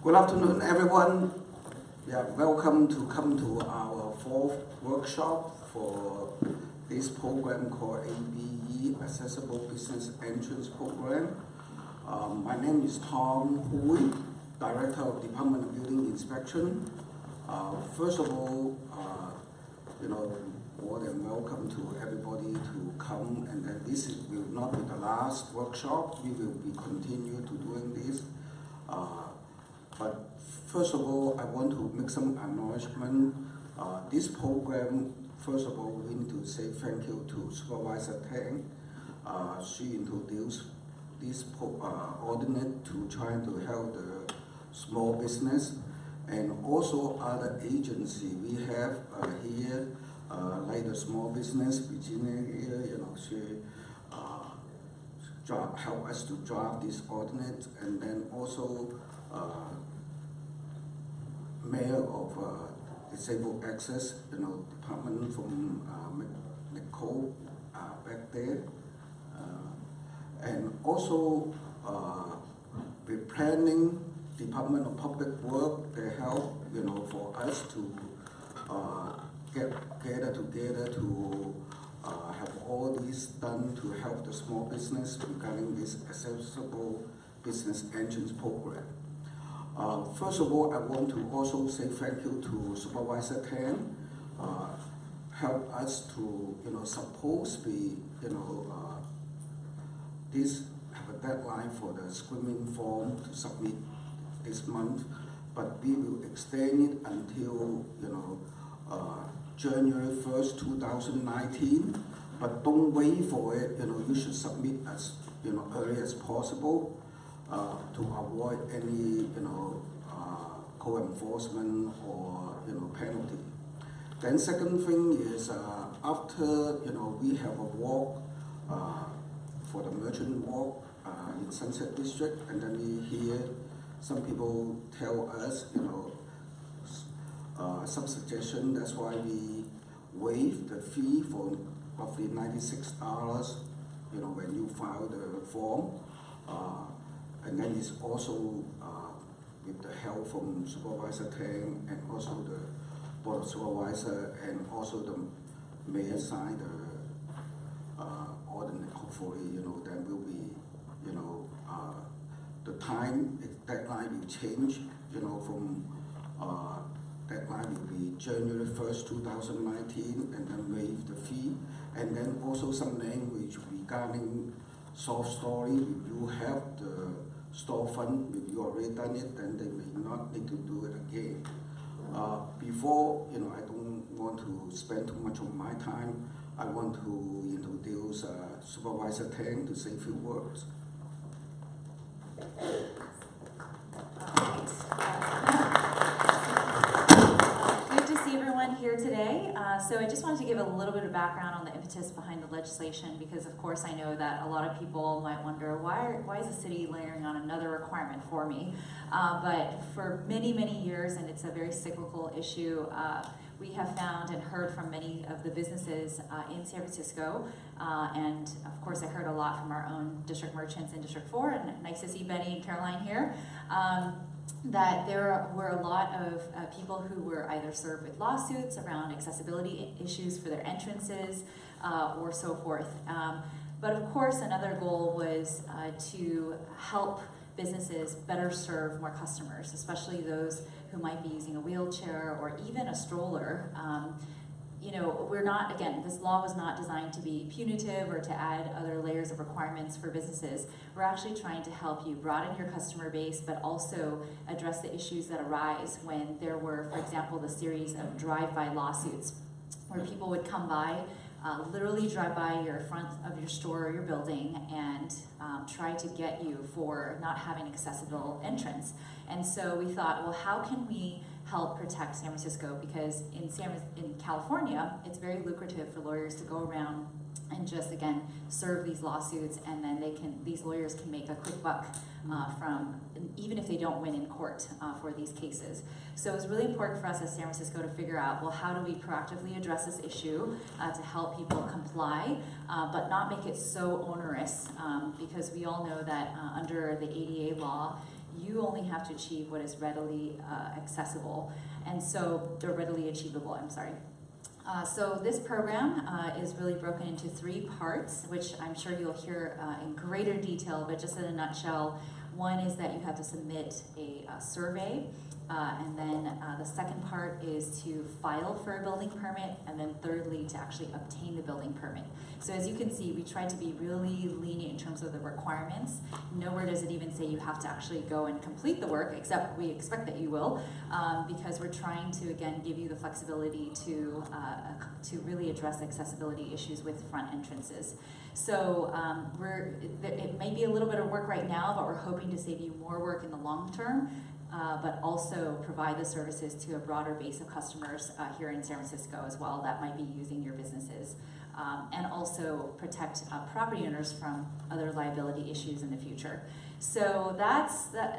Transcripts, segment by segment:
Good afternoon, everyone. Yeah, welcome to come to our fourth workshop for this program called ABE, Accessible Business Entrance Program. My name is Tom Hui, Director of Department of Building Inspection. First of all, more than welcome to everybody to come, and then this will not be the last workshop. We will be continue to doing this. But first of all, I want to make some acknowledgement. This program, first of all, we need to say thank you to Supervisor Tang. She introduced this ordinance to try to help the small business, and also other agencies we have here, like the small business, Virginia here, she help us to draft this ordinance, and then also Mayor of Disabled Access, department from Nicole back there, and also the planning Department of Public Work. They help, for us to gather together to have all this done to help the small business regarding this accessible business entrance program. First of all, I want to also say thank you to Supervisor Tan. Help us to, suppose we, this have a deadline for the screening form to submit this month, but we will extend it until, January 1st, 2019. But don't wait for it. You should submit as, early as possible. To avoid any, co-enforcement or, penalty. Then second thing is after, we have a walk for the merchant walk in Sunset District, and then we hear some people tell us, some suggestion. That's why we waive the fee for roughly $96, when you file the form. And then it's also with the help from Supervisor Tang and also the Board of Supervisor and also the Mayor side, the ordinance. Hopefully, then will be, the time deadline will change. From deadline will be January 1st, 2019, and then waive the fee, and then also some language regarding soft story. If you have the Storefront, if you already done it, then they may not need to do it again. Before, I don't want to spend too much of my time. I want to introduce Supervisor Tang to say a few words. Good to see everyone here today. So I just wanted to give a little bit of background on the impetus behind the legislation, because of course I know that a lot of people might wonder, why is the city layering on another requirement for me? But for many, many years, and it's a very cyclical issue, we have found and heard from many of the businesses in San Francisco, and of course I heard a lot from our own district merchants in District 4, and nice to see Benny and Caroline here, that there were a lot of people who were either served with lawsuits around accessibility issues for their entrances or so forth. But of course another goal was to help businesses better serve more customers, especially those who might be using a wheelchair or even a stroller. We're not, again, this law was not designed to be punitive or to add other layers of requirements for businesses. We're actually trying to help you broaden your customer base, but also address the issues that arise when there were, for example, the series of drive-by lawsuits, where people would come by, literally drive by your front of your store or your building and try to get you for not having accessible entrance. And so we thought, well, how can we help protect San Francisco? Because in California, it's very lucrative for lawyers to go around and just, again, serve these lawsuits, and then these lawyers can make a quick buck from, even if they don't win in court for these cases. So it's really important for us as San Francisco to figure out, well, how do we proactively address this issue to help people comply, but not make it so onerous, because we all know that under the ADA law, You only have to achieve what is readily accessible, and so, or readily achievable, I'm sorry. So this program is really broken into 3 parts, which I'm sure you'll hear in greater detail, but just in a nutshell, one is that you have to submit a survey, and then the second part is to file for a building permit, and then thirdly, to actually obtain the building permit. So as you can see, we try to be really lenient in terms of the requirements. Nowhere does it even say you have to actually go and complete the work, except we expect that you will, because we're trying to, again, give you the flexibility to really address accessibility issues with front entrances. So it may be a little bit of work right now, but we're hoping to save you more work in the long term, but also provide the services to a broader base of customers here in San Francisco as well that might be using your businesses, and also protect property owners from other liability issues in the future. So that's the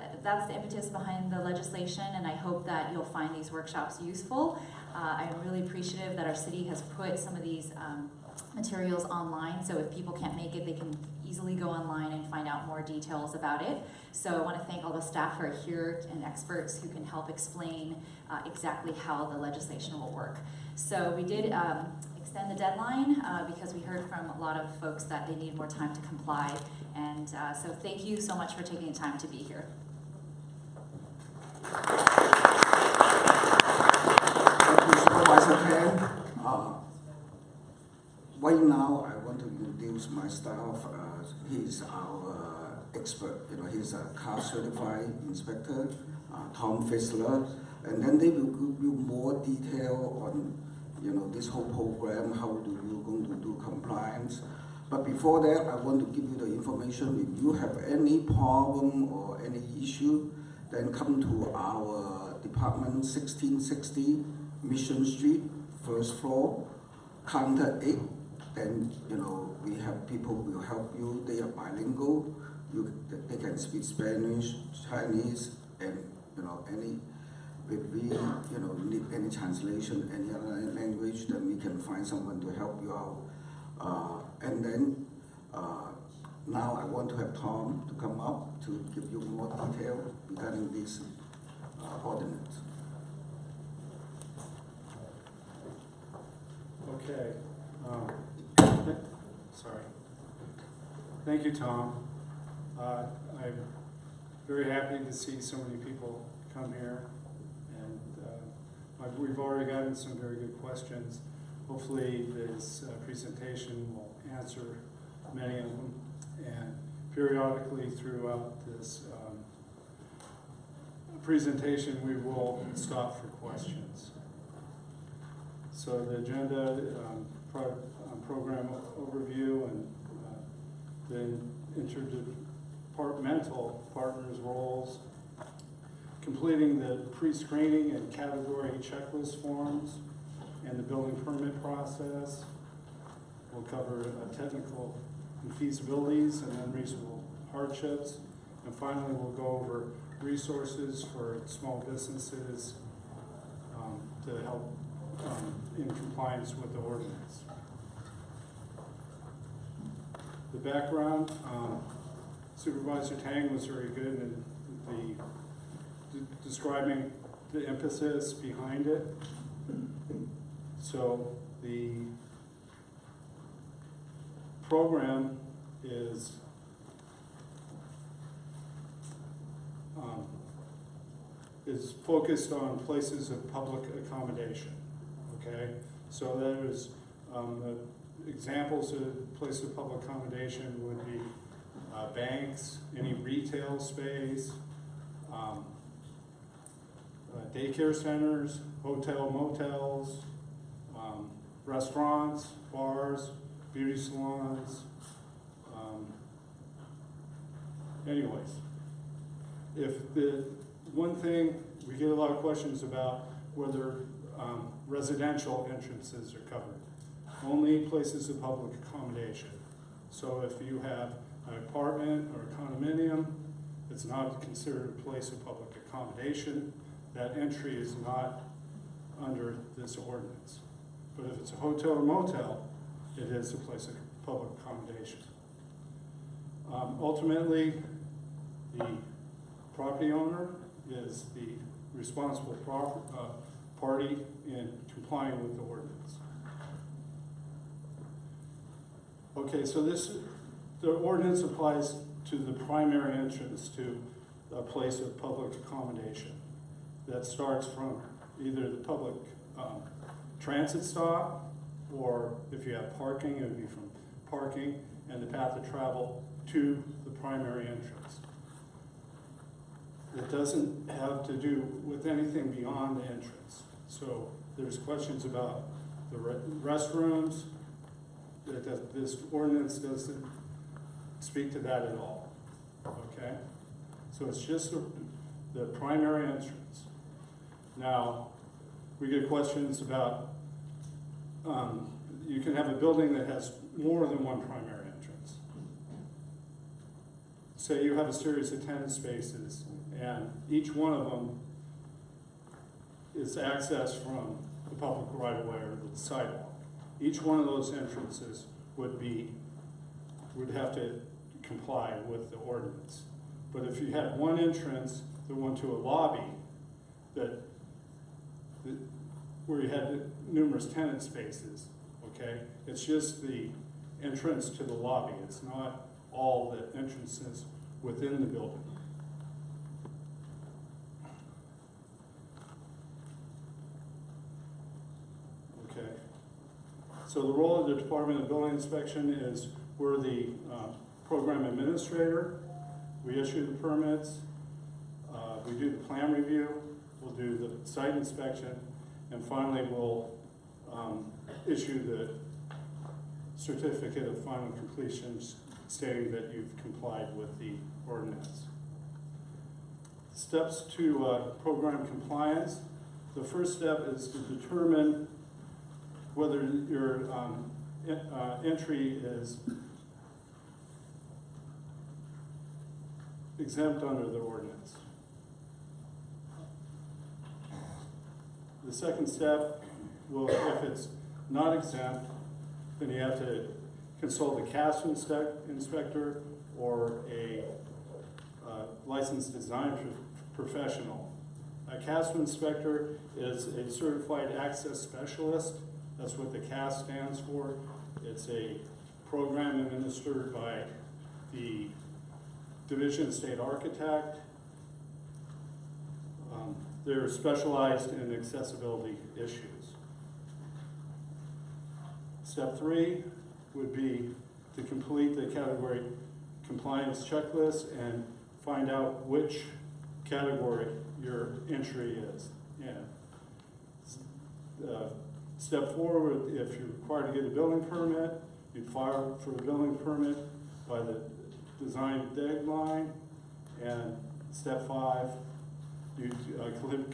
impetus behind the legislation, and I hope that you'll find these workshops useful. I'm really appreciative that our city has put some of these materials online, so if people can't make it, they can easily go online and find out more details about it. So I want to thank all the staff who are here and experts who can help explain exactly how the legislation will work. So we did extend the deadline because we heard from a lot of folks that they need more time to comply, and so thank you so much for taking the time to be here. Thank you, Supervisor Ken. Right now, I want to introduce my staff. He's our expert. He's a car certified inspector, Tom Fissler, and then they will give you more detail on, this whole program. How do you going to do compliance? But before that, I want to give you the information. If you have any problem or any issue, then come to our department, 1660 Mission Street, first floor, counter 8. Then, we have people who will help you. They are bilingual. They can speak Spanish, Chinese, and, if we, need any translation, any other language, then we can find someone to help you out. And then, now I want to have Tom to come up to give you more detail regarding this ordinance. Okay. Sorry. Thank you, Tom. I'm very happy to see so many people come here, and we've already gotten some very good questions. Hopefully this presentation will answer many of them, and periodically throughout this presentation we will stop for questions. So the agenda, program overview, and then interdepartmental partners' roles, completing the pre-screening and category checklist forms, and the building permit process. We'll cover technical infeasibilities and unreasonable hardships, and finally we'll go over resources for small businesses to help in compliance with the ordinance. The background, Supervisor Tang was very good in describing the emphasis behind it. So the program is focused on places of public accommodation. Okay, so there's examples of places of public accommodation would be banks, any retail space, daycare centers, motels, restaurants, bars, beauty salons. Anyways, if the one thing we get a lot of questions about whether residential entrances are covered. Only places of public accommodation. So if you have an apartment or a condominium, it's not considered a place of public accommodation. That entry is not under this ordinance. But if it's a hotel or motel, it is a place of public accommodation. Ultimately, the property owner is the responsible party in complying with the ordinance. Okay, so the ordinance applies to the primary entrance to a place of public accommodation that starts from either the public transit stop, or if you have parking, it would be from parking and the path of travel to the primary entrance. It doesn't have to do with anything beyond the entrance. So there's questions about the restrooms. This ordinance doesn't speak to that at all, okay? So it's just the primary entrance. Now, we get questions about, you can have a building that has more than one primary entrance. Say you have a series of tenant spaces, and each one of them is accessed from the public right-of-way or the sidewalk. Each one of those entrances would have to comply with the ordinance. But if you had one entrance that went to a lobby where you had numerous tenant spaces, okay, it's just the entrance to the lobby. It's not all the entrances within the building. Okay. So the role of the Department of Building Inspection is we're the program administrator. We issue the permits. We do the plan review. We'll do the site inspection. And finally, we'll issue the certificate of final completion stating that you've complied with the ordinance. Steps to program compliance. The first step is to determine whether your entry is exempt under the ordinance. The second step will, if it's not exempt, then you have to consult a CAST inspector or a licensed design professional. A CAST inspector is a certified access specialist. That's what the CAST stands for. It's a program administered by the Division of State Architect. They're specialized in accessibility issues. Step 3 would be to complete the category compliance checklist and find out which category your entry is in. Step 4, if you're required to get a building permit, you'd file for a building permit by the design deadline. And step 5, you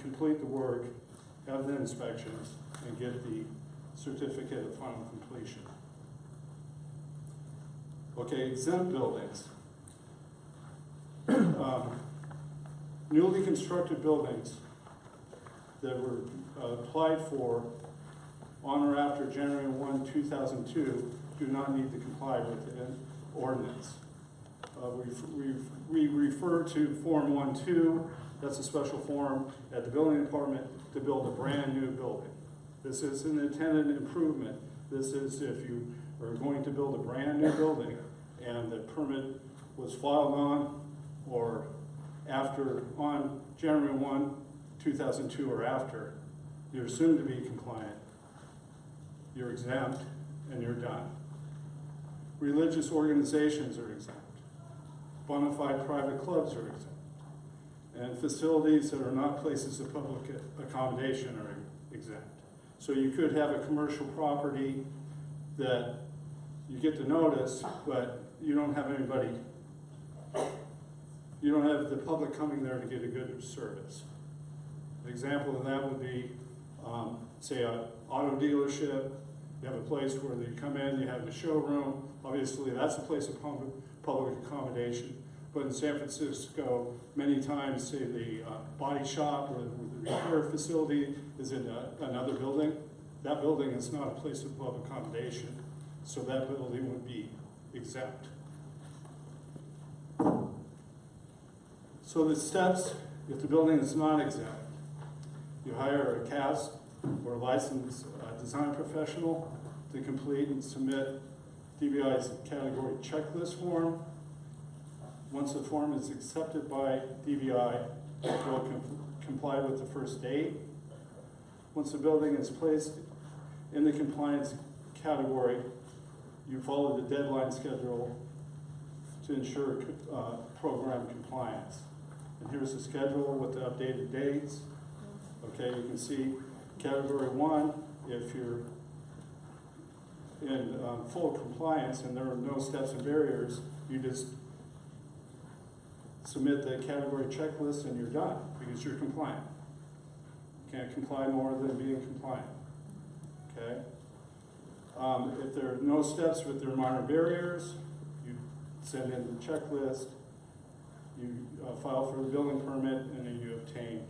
complete the work, have the inspections, and get the certificate of final completion. Okay, exempt buildings. Newly constructed buildings that were applied for on or after January 1, 2002 do not need to comply with the ordinance. We refer to Form 1-2. That's a special form at the building department to build a brand new building. This is an intended improvement. This is if you are going to build a brand new building and the permit was filed on or after, on January 1, 2002 or after, you're assumed to be compliant, you're exempt, and you're done. Religious organizations are exempt. Bona-fide private clubs are exempt. And facilities that are not places of public accommodation are exempt. So you could have a commercial property that you get the notice, but you don't have anybody, you don't have the public coming there to get a good service. An example of that would be, say, an auto dealership. You have a place where they come in, you have the showroom. Obviously, that's a place of public accommodation. But in San Francisco, many times, say the body shop or the repair facility is in another building. That building is not a place of public accommodation, so that building would be exempt. So the steps, if the building is not exempt, you hire a CAS or licensed design professional to complete and submit DBI's category checklist form. Once the form is accepted by DBI, it will comply with the first date. Once the building is placed in the compliance category, you follow the deadline schedule to ensure program compliance. And here's the schedule with the updated dates. Okay, you can see category 1, if you're in full compliance and there are no steps and barriers, you just submit the category checklist and you're done because you're compliant. You can't comply more than being compliant. Okay? If there are no steps with their minor barriers, you send in the checklist, you file for the building permit, and then you obtain.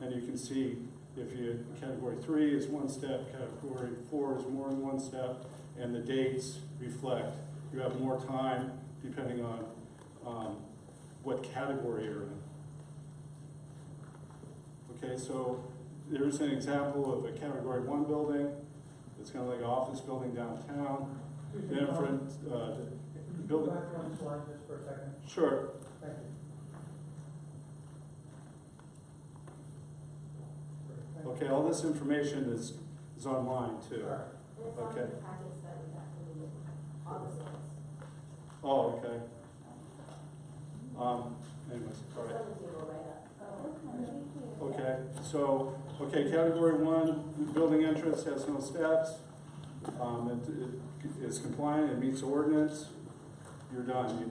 And you can see if you category 3 is 1 step, category 4 is more than 1 step, and the dates reflect. You have more time depending on what category you're in. Okay, so there's an example of a category 1 building. It's kind of like an office building downtown. Different building. Back one slide just for a second. Sure. Thank you. Okay, all this information is online too. Okay. Oh, okay. Anyways, all right. Okay, so, okay, category 1, building entrance has no steps. It is compliant, it meets the ordinance. You're done,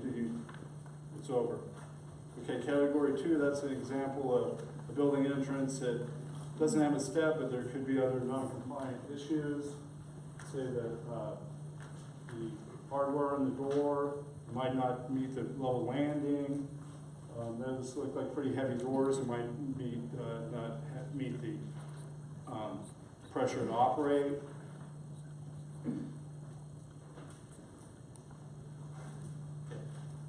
it's over. Okay, category 2, that's an example of a building entrance that doesn't have a step, but there could be other non-compliant issues. Say that the hardware on the door might not meet the level landing. Those look like pretty heavy doors. It might be not meet the pressure to operate.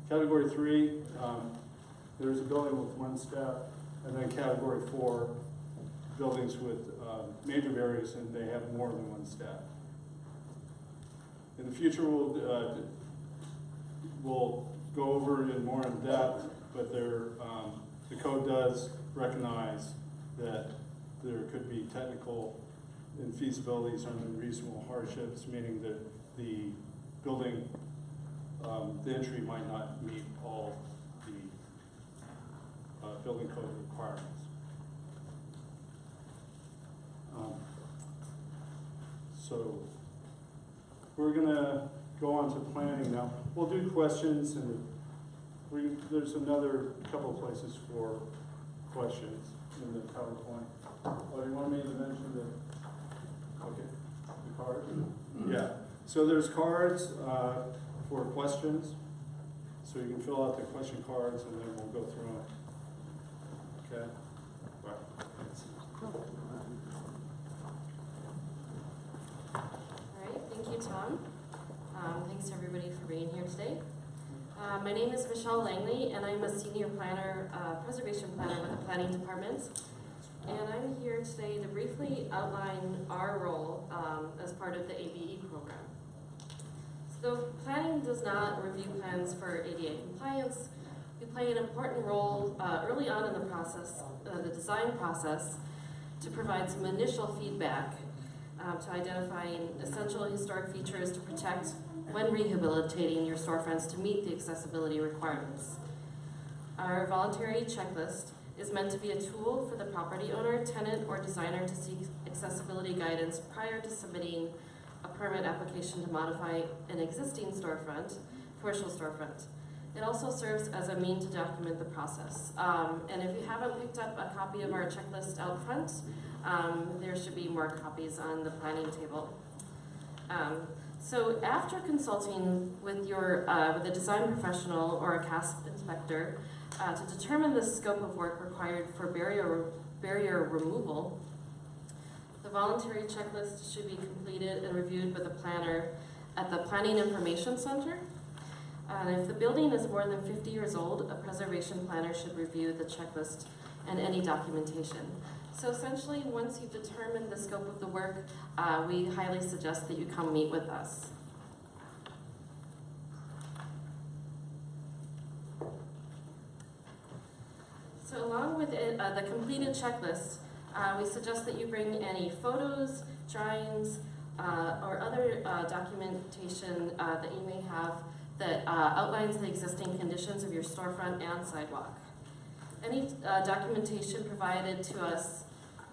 Category 3, there's a building with 1 step, and then category 4, buildings with major barriers and they have more than 1 step. In the future, we'll go over it in more in depth, but the code does recognize that there could be technical infeasibilities and unreasonable hardships, meaning that the building, the entry might not meet all the building code requirements. So we're going to go on to planning now. We'll do questions, and there's another couple of places for questions in the PowerPoint. Oh, you want me to mention the, okay, the card? Yeah, so there's cards for questions. So you can fill out the question cards and then we'll go through them. Okay? Right. Thank you, Tom. Thanks to everybody for being here today. My name is Michelle Langley, and I'm a senior planner, preservation planner with the planning department. And I'm here today to briefly outline our role as part of the ABE program. So planning does not review plans for ADA compliance. We play an important role early on in the process, the design process, to provide some initial feedback to identifying essential historic features to protect when rehabilitating your storefronts to meet the accessibility requirements. Our voluntary checklist is meant to be a tool for the property owner, tenant, or designer to seek accessibility guidance prior to submitting a permit application to modify an existing storefront, commercial storefront. It also serves as a means to document the process. And if you haven't picked up a copy of our checklist out front, there should be more copies on the planning table. So after consulting with with a design professional or a CAS inspector to determine the scope of work required for barrier removal, the voluntary checklist should be completed and reviewed with a planner at the Planning Information Center. And if the building is more than 50 years old, a preservation planner should review the checklist and any documentation. So essentially, once you've determined the scope of the work, we highly suggest that you come meet with us. So along with the completed checklist, we suggest that you bring any photos, drawings, or other documentation that you may have that outlines the existing conditions of your storefront and sidewalk. Any documentation provided to us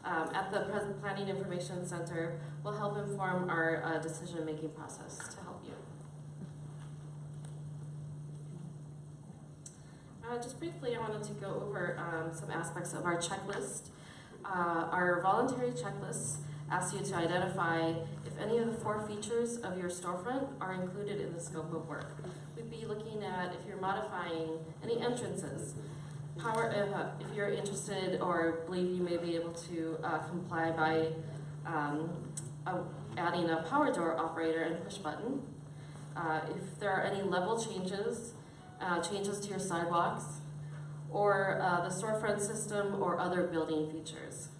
at the Planning Information Center will help inform our decision-making process to help you. Just briefly, I wanted to go over some aspects of our checklist. Our voluntary checklist asks you to identify if any of the 4 features of your storefront are included in the scope of work. We'd be looking at if you're modifying any entrances, if you're interested or believe you may be able to comply by adding a power door operator and push button, if there are any level changes, changes to your sidewalks, or the storefront system or other building features.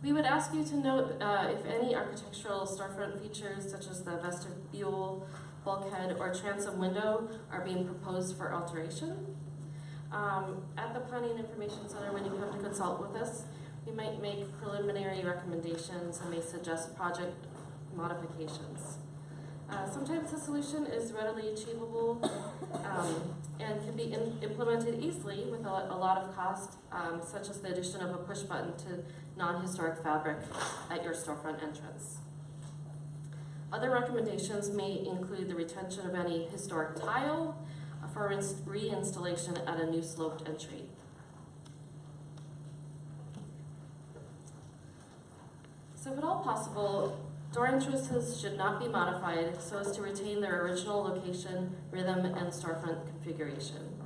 We would ask you to note if any architectural storefront features such as the vestibule, bulkhead, or transom window are being proposed for alteration. At the Planning Information Center, when you come to consult with us, we might make preliminary recommendations and may suggest project modifications. Sometimes the solution is readily achievable and can be implemented easily with a lot of cost, such as the addition of a push button to non-historic fabric at your storefront entrance. Other recommendations may include the retention of any historic tile for reinstallation at a new sloped entry. So if at all possible, door entrances should not be modified so as to retain their original location, rhythm, and storefront configuration.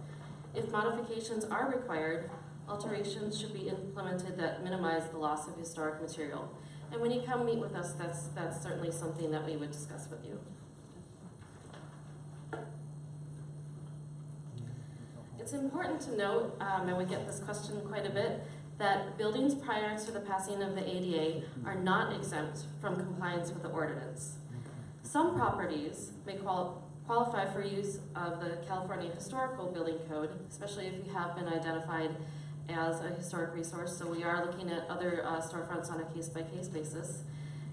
If modifications are required, alterations should be implemented that minimize the loss of historic material. And when you come meet with us, that's certainly something that we would discuss with you. It's important to note, and we get this question quite a bit, that buildings prior to the passing of the ADA are not exempt from compliance with the ordinance. Some properties may qualify for use of the California Historical Building Code, especially if you have been identified as a historic resource. So we are looking at other storefronts on a case-by-case basis.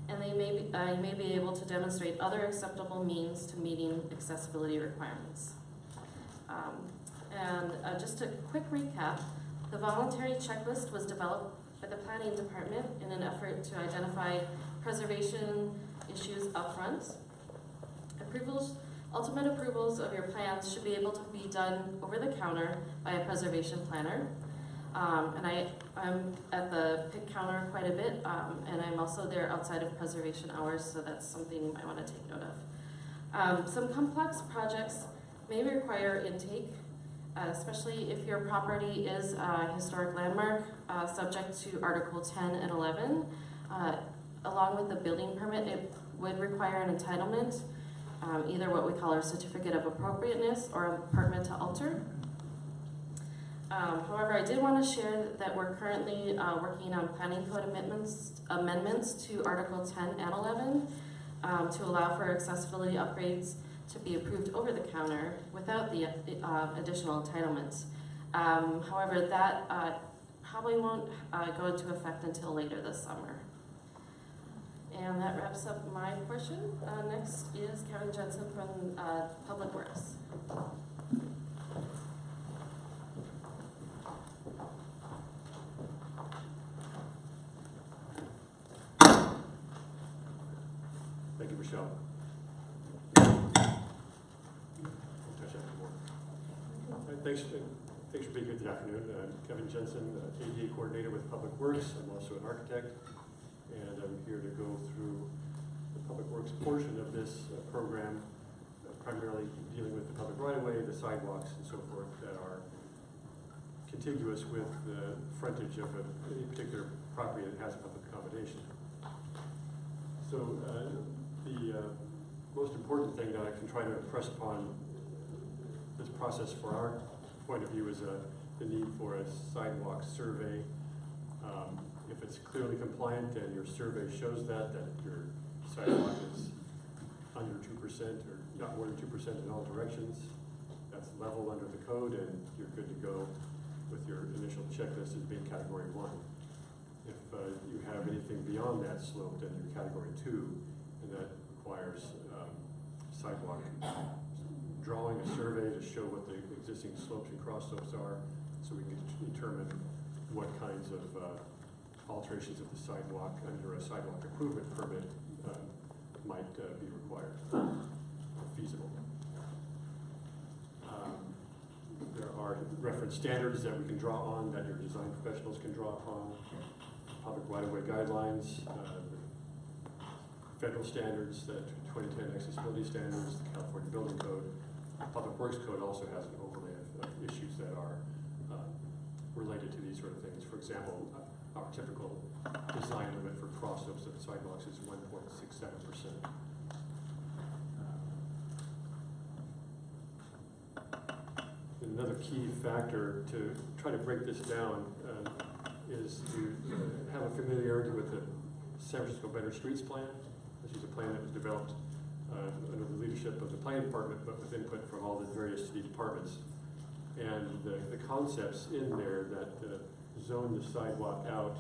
And you may be able to demonstrate other acceptable means to meeting accessibility requirements. Just a quick recap, the voluntary checklist was developed by the Planning Department in an effort to identify preservation issues upfront. Ultimate approvals of your plans should be able to be done over the counter by a preservation planner. I'm at the pick counter quite a bit, and I'm also there outside of preservation hours, so that's something you might want to take note of. Some complex projects may require intake, especially if your property is a historic landmark subject to Article 10 and 11. Along with the building permit, it would require an entitlement, either what we call our certificate of appropriateness or a permit to alter. However, I did want to share that we're currently working on planning code amendments to Article 10 and 11 to allow for accessibility upgrades to be approved over the counter without the additional entitlements. However, that probably won't go into effect until later this summer. And that wraps up my portion. Next is Kevin Jensen from Public Works. Thank you, Michelle. Thanks for being here this afternoon. I'm Kevin Jensen, ADA coordinator with Public Works. I'm also an architect, and I'm here to go through the Public Works portion of this program, primarily dealing with the public right-of-way, the sidewalks, and so forth that are contiguous with the frontage of any particular property that has public accommodation. So the most important thing that I can try to impress upon this process for our point of view is the need for a sidewalk survey. If it's clearly compliant and your survey shows that your sidewalk is under 2% or not more than 2% in all directions, that's level under the code and you're good to go with your initial checklist as being category 1. If you have anything beyond that slope, then you're category 2, and that requires sidewalk drawing a survey to show what the existing slopes and cross slopes are, so we can determine what kinds of alterations of the sidewalk under a sidewalk improvement permit might be required, feasible. There are reference standards that we can draw on, that your design professionals can draw upon, public right-of-way guidelines, federal standards, the 2010 accessibility standards, the California Building Code. The Public Works Code also has an overlay of issues that are related to these sort of things. For example, our typical design limit for cross-slopes and sidewalks is 1.67%. Another key factor to try to break this down is to have a familiarity with the San Francisco Better Streets Plan, which is a plan that was developed under the leadership of the planning department, but with input from all the various city departments. And the concepts in there that zone the sidewalk out,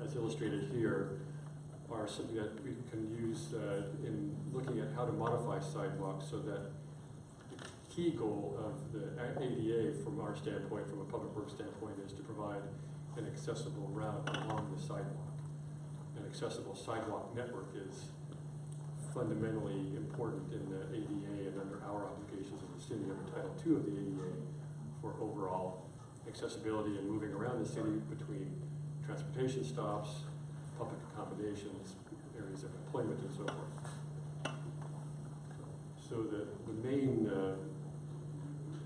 as illustrated here, are something that we can use in looking at how to modify sidewalks, so that the key goal of the ADA from our standpoint, from a public works standpoint, is to provide an accessible route along the sidewalk. An accessible sidewalk network is fundamentally important in the ADA and under our obligations as a city under Title II of the ADA for overall accessibility and moving around the city between transportation stops, public accommodations, areas of employment, and so forth. So the main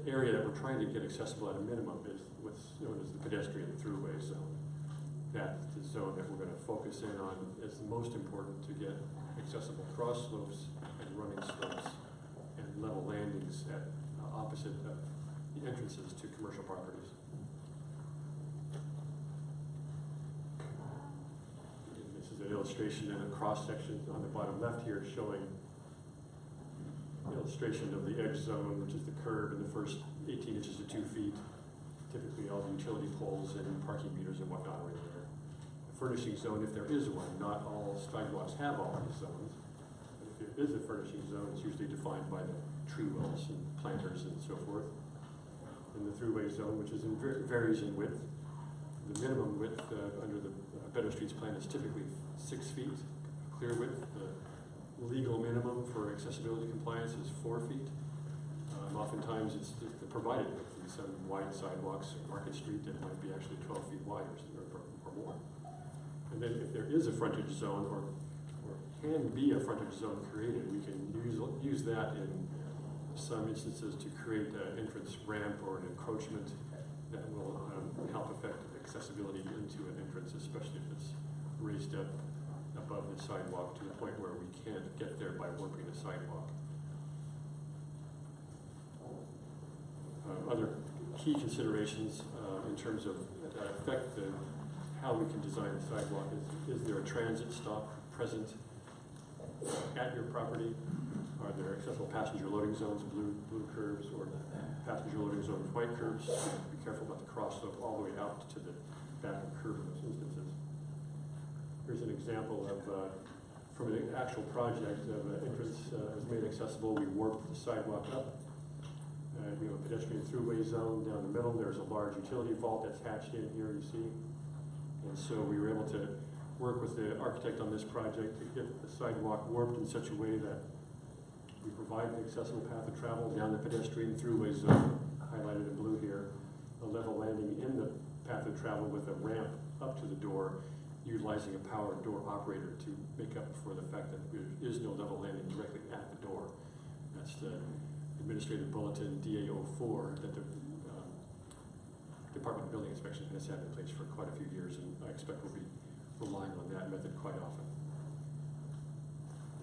area that we're trying to get accessible at a minimum is what's known as the pedestrian throughway zone. That's the zone that we're going to focus in on as the most important to get accessible cross slopes and running slopes and level landings at opposite of the entrances to commercial properties. And this is an illustration in a cross section on the bottom left here, showing an illustration of the edge zone, which is the curb in the first 18 inches to 2 feet. Typically all the utility poles and parking meters and whatnot are in there. The furnishing zone, if there is one, not all sidewalks have all these zones. But if there is a furnishing zone, it's usually defined by the tree wells and planters and so forth. And the throughway zone, which is varies in width. The minimum width under the Better Streets Plan is typically 6 feet, clear width. The legal minimum for accessibility compliance is 4 feet. Oftentimes it's the provided width. In some wide sidewalks, Market Street, that might be actually 12 feet wide or more. And then if there is a frontage zone or can be a frontage zone created, we can use that in some instances to create an entrance ramp or an encroachment that will help affect accessibility into an entrance, especially if it's raised up above the sidewalk to the point where we can't get there by warping the sidewalk. Other key considerations in terms of that affect how we can design the sidewalk is there a transit stop present at your property? Are there accessible passenger loading zones, blue curbs, or passenger loading zones, white curbs? Be careful about the cross slope all the way out to the back of the curb in those instances. Here's an example of, from an actual project of an entrance is made accessible. We warped the sidewalk up. We have a pedestrian throughway zone down the middle. There's a large utility vault that's hatched in here, you see. And so we were able to work with the architect on this project to get the sidewalk warped in such a way that we provide an accessible path of travel down the pedestrian throughway zone, highlighted in blue here, a level landing in the path of travel with a ramp up to the door, utilizing a power door operator to make up for the fact that there is no level landing directly at the door. That's the Administrative Bulletin DA04 that the Department of Building Inspection has had in place for quite a few years, and I expect we'll be relying on that method quite often.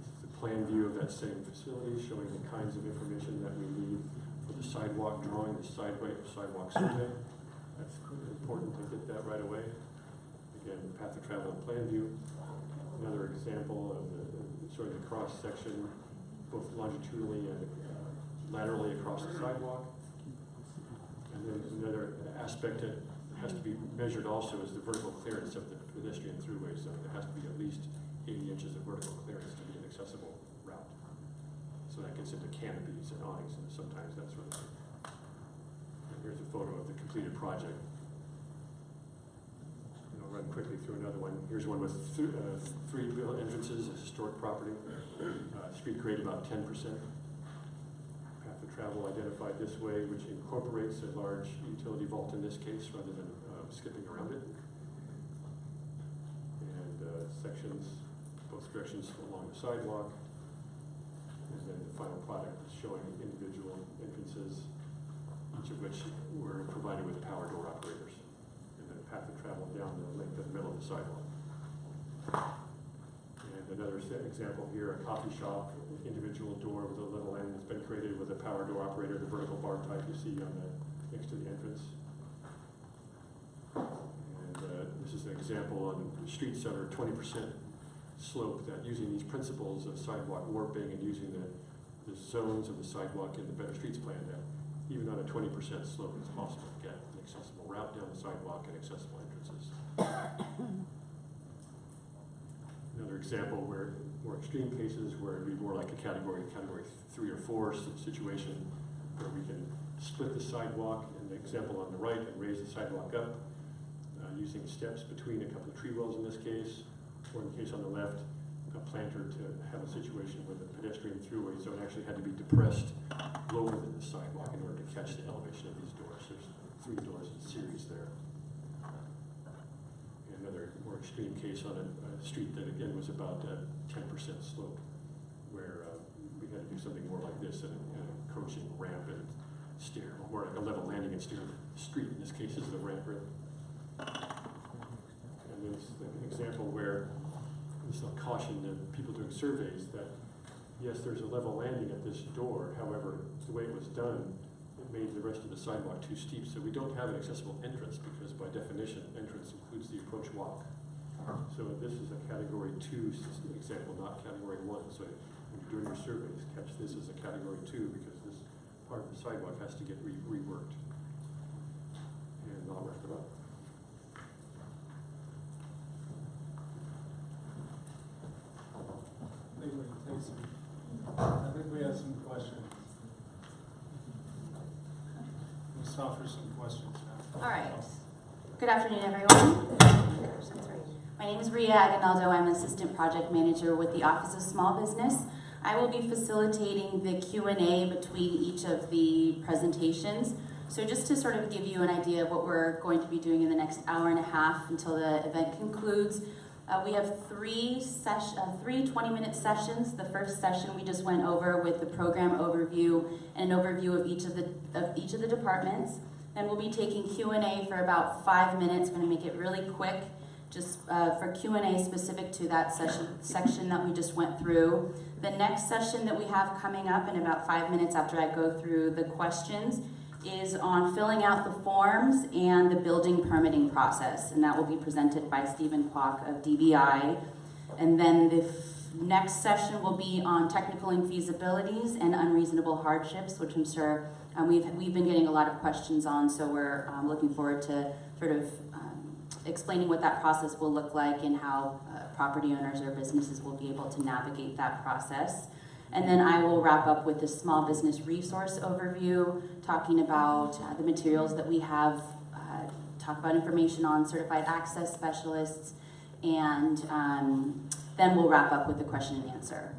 This is the plan view of that same facility, showing the kinds of information that we need for the sidewalk drawing, the sidewalk survey. That's important to get that right away. Again, path of travel and plan view. Another example of the sort of the cross section, both longitudinally and laterally across the sidewalk. And then another aspect that has to be measured also is the vertical clearance of the pedestrian throughway zone. There has to be at least 80 inches of vertical clearance to be an accessible route. So that gets into canopies and awnings and sometimes that sort of thing. And here's a photo of the completed project. And I'll run quickly through another one. Here's one with three entrances, a historic property. Street grade about 10%. Path of travel identified this way, which incorporates a large utility vault in this case rather than skipping around it. And sections, both directions along the sidewalk. And then the final product is showing individual entrances, each of which were provided with power door operators. And then path of travel down the length of the middle of the sidewalk. And another example here, a coffee shop, individual door with a level end that's been created with a power door operator, the vertical bar type you see on the next to the entrance. And this is an example on the street center, 20% slope, that using these principles of sidewalk warping and using the zones of the sidewalk in the Better Streets Plan, that even on a 20% slope, it's possible to get an accessible route down the sidewalk and accessible entrances. Another example where more extreme cases where it'd be more like a category 3 or 4 situation where we can split the sidewalk, in the example on the right, and raise the sidewalk up using steps between a couple of tree wells in this case, or in the case on the left, a planter to have a situation where the pedestrian throughway zone actually had to be depressed lower than the sidewalk in order to catch the elevation of these doors. There's 3 doors in series there. Another more extreme case on a street that again was about 10% slope, where we had to do something more like this, an approaching ramp and stair, or more like a level landing and stair. The street in this case is the ramp road. And there's an example where this will caution the people doing surveys that yes, there's a level landing at this door. However, the way it was done, it made the rest of the sidewalk too steep, so we don't have an accessible entrance because by definition, entrance includes the approach walk. So this is a category 2 example, not category 1. So when you're doing your surveys, catch this as a category 2 because this part of the sidewalk has to get reworked. And I'll wrap it up. I think we have some questions. We'll stop for some questions now. All right. Good afternoon, everyone. My name is Ria Aguinaldo. I'm Assistant Project Manager with the Office of Small Business. I will be facilitating the Q&A between each of the presentations. So just to sort of give you an idea of what we're going to be doing in the next hour and a half until the event concludes, we have three 20-minute sessions. The first session we just went over with the program overview and an overview of each of the departments. Then we'll be taking Q&A for about 5 minutes. We're going to make it really quick, just for Q&A specific to that section that we just went through. The next session that we have coming up in about 5 minutes after I go through the questions is on filling out the forms and the building permitting process, and that will be presented by Stephen Kwok of DBI. And then the next session will be on technical infeasibilities and unreasonable hardships, which I'm sure we've been getting a lot of questions on, so we're looking forward to sort of explaining what that process will look like and how property owners or businesses will be able to navigate that process. And then I will wrap up with the small business resource overview, talking about the materials that we have, talk about information on certified access specialists, and then we'll wrap up with the question and answer.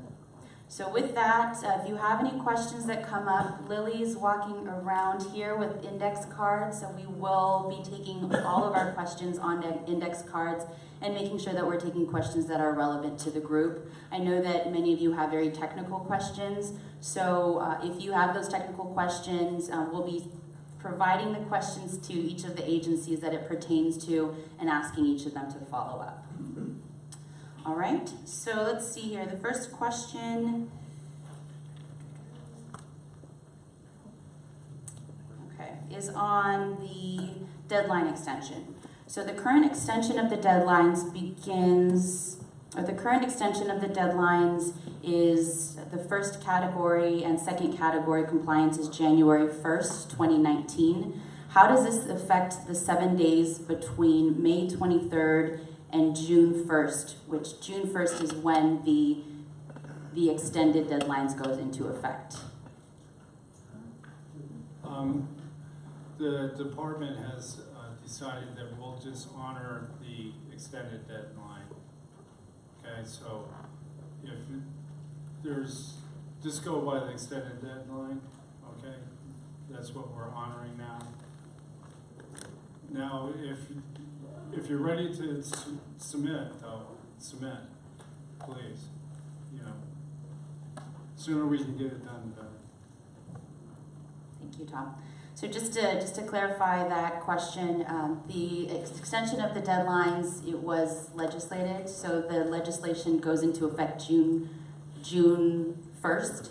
So with that, if you have any questions that come up, Lily's walking around here with index cards, so we will be taking all of our questions on index cards and making sure that we're taking questions that are relevant to the group. I know that many of you have very technical questions, so if you have those technical questions, we'll be providing the questions to each of the agencies that it pertains to and asking each of them to follow up. All right, so let's see here. The first question is on the deadline extension. So the current extension of the deadlines is the first category and second category compliance is January 1st, 2019. How does this affect the 7 days between May 23rd and June 1st, which June 1st is when the extended deadlines goes into effect? The department has decided that we'll just honor the extended deadline. Okay, so if there's, just go by the extended deadline, okay? That's what we're honoring now. Now, if you're ready to submit, though, submit, please. You know, sooner we can get it done, the better. Thank you, Tom. So just to clarify that question, the extension of the deadlines, it was legislated, so the legislation goes into effect June 1st,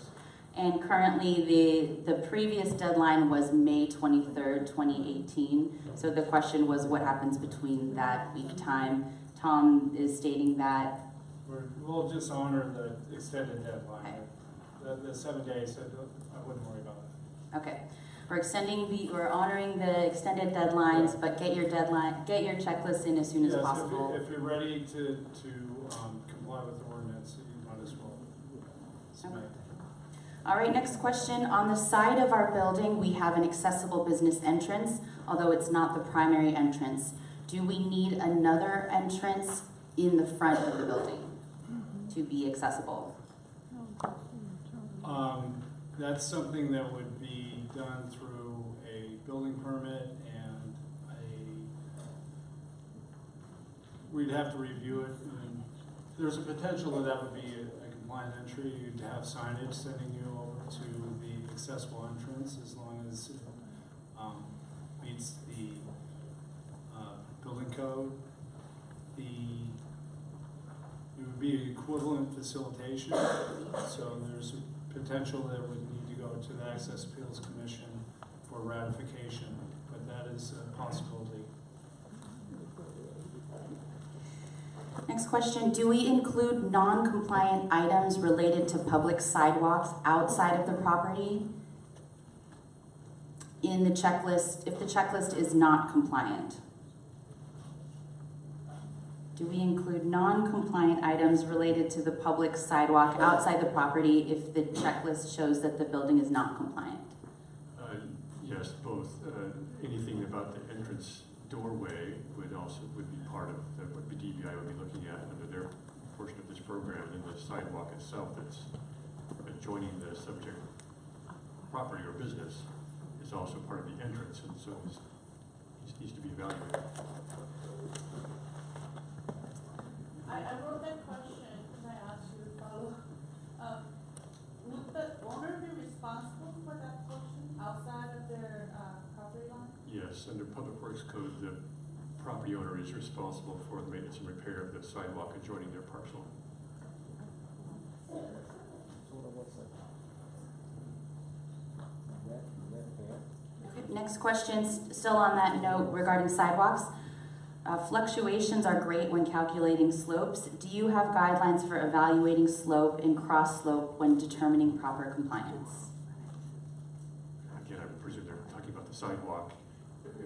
and currently the previous deadline was May 23rd, 2018. So the question was what happens between that week time. Tom is stating that We'll just honor the extended deadline. Okay. The 7 days, I wouldn't worry about it. okay. We're honoring the extended deadlines, Yeah. but get your checklist in as soon as Yes, possible. if you're ready to comply with the ordinance, you might as well submit. All right, next question. On the side of our building, we have an accessible business entrance, although it's not the primary entrance. Do we need another entrance in the front of the building to be accessible? That's something that would be done through a building permit and we'd have to review it. And there's a potential that would be a compliant entry. You'd have signage sending you over to the accessible entrance as long as it meets the building code. It would be equivalent facilitation, so there's a potential that would need to go to the Access Appeals Commission for ratification, but that is a possibility. Next question. Do we include non-compliant items related to public sidewalks outside of the property in the checklist if the checklist is not compliant? Do we include non-compliant items related to the public sidewalk outside the property if the checklist shows that the building is not compliant? Yes, both. Anything about the entrance doorway would be part of what the DBI would be looking at under their portion of this program, and the sidewalk itself that's adjoining the subject property or business is also part of the entrance, and so it needs to be evaluated. I wrote that question, and I asked you to follow. Would the owner be responsible for that portion outside of their property line? Yes, under Public Works Code, the property owner is responsible for the maintenance and repair of the sidewalk adjoining their parcel. Next question, still on that note regarding sidewalks. Fluctuations are great when calculating slopes. Do you have guidelines for evaluating slope and cross slope when determining proper compliance? Again, I presume they're talking about the sidewalk.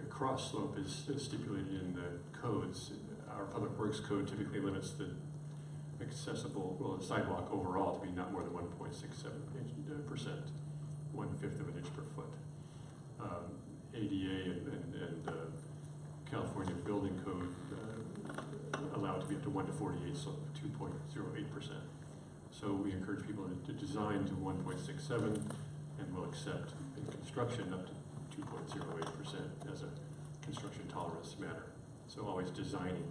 Cross slope is stipulated in the codes. Our Public Works Code typically limits the the sidewalk overall to be not more than 1.67%, 1/5 of an inch per foot. ADA and California Building Code allow it to be up to 1 to 48, so 2.08%. So we encourage people to design to 1.67, and we'll accept in construction up to 2.08% as a construction tolerance matter. So always designing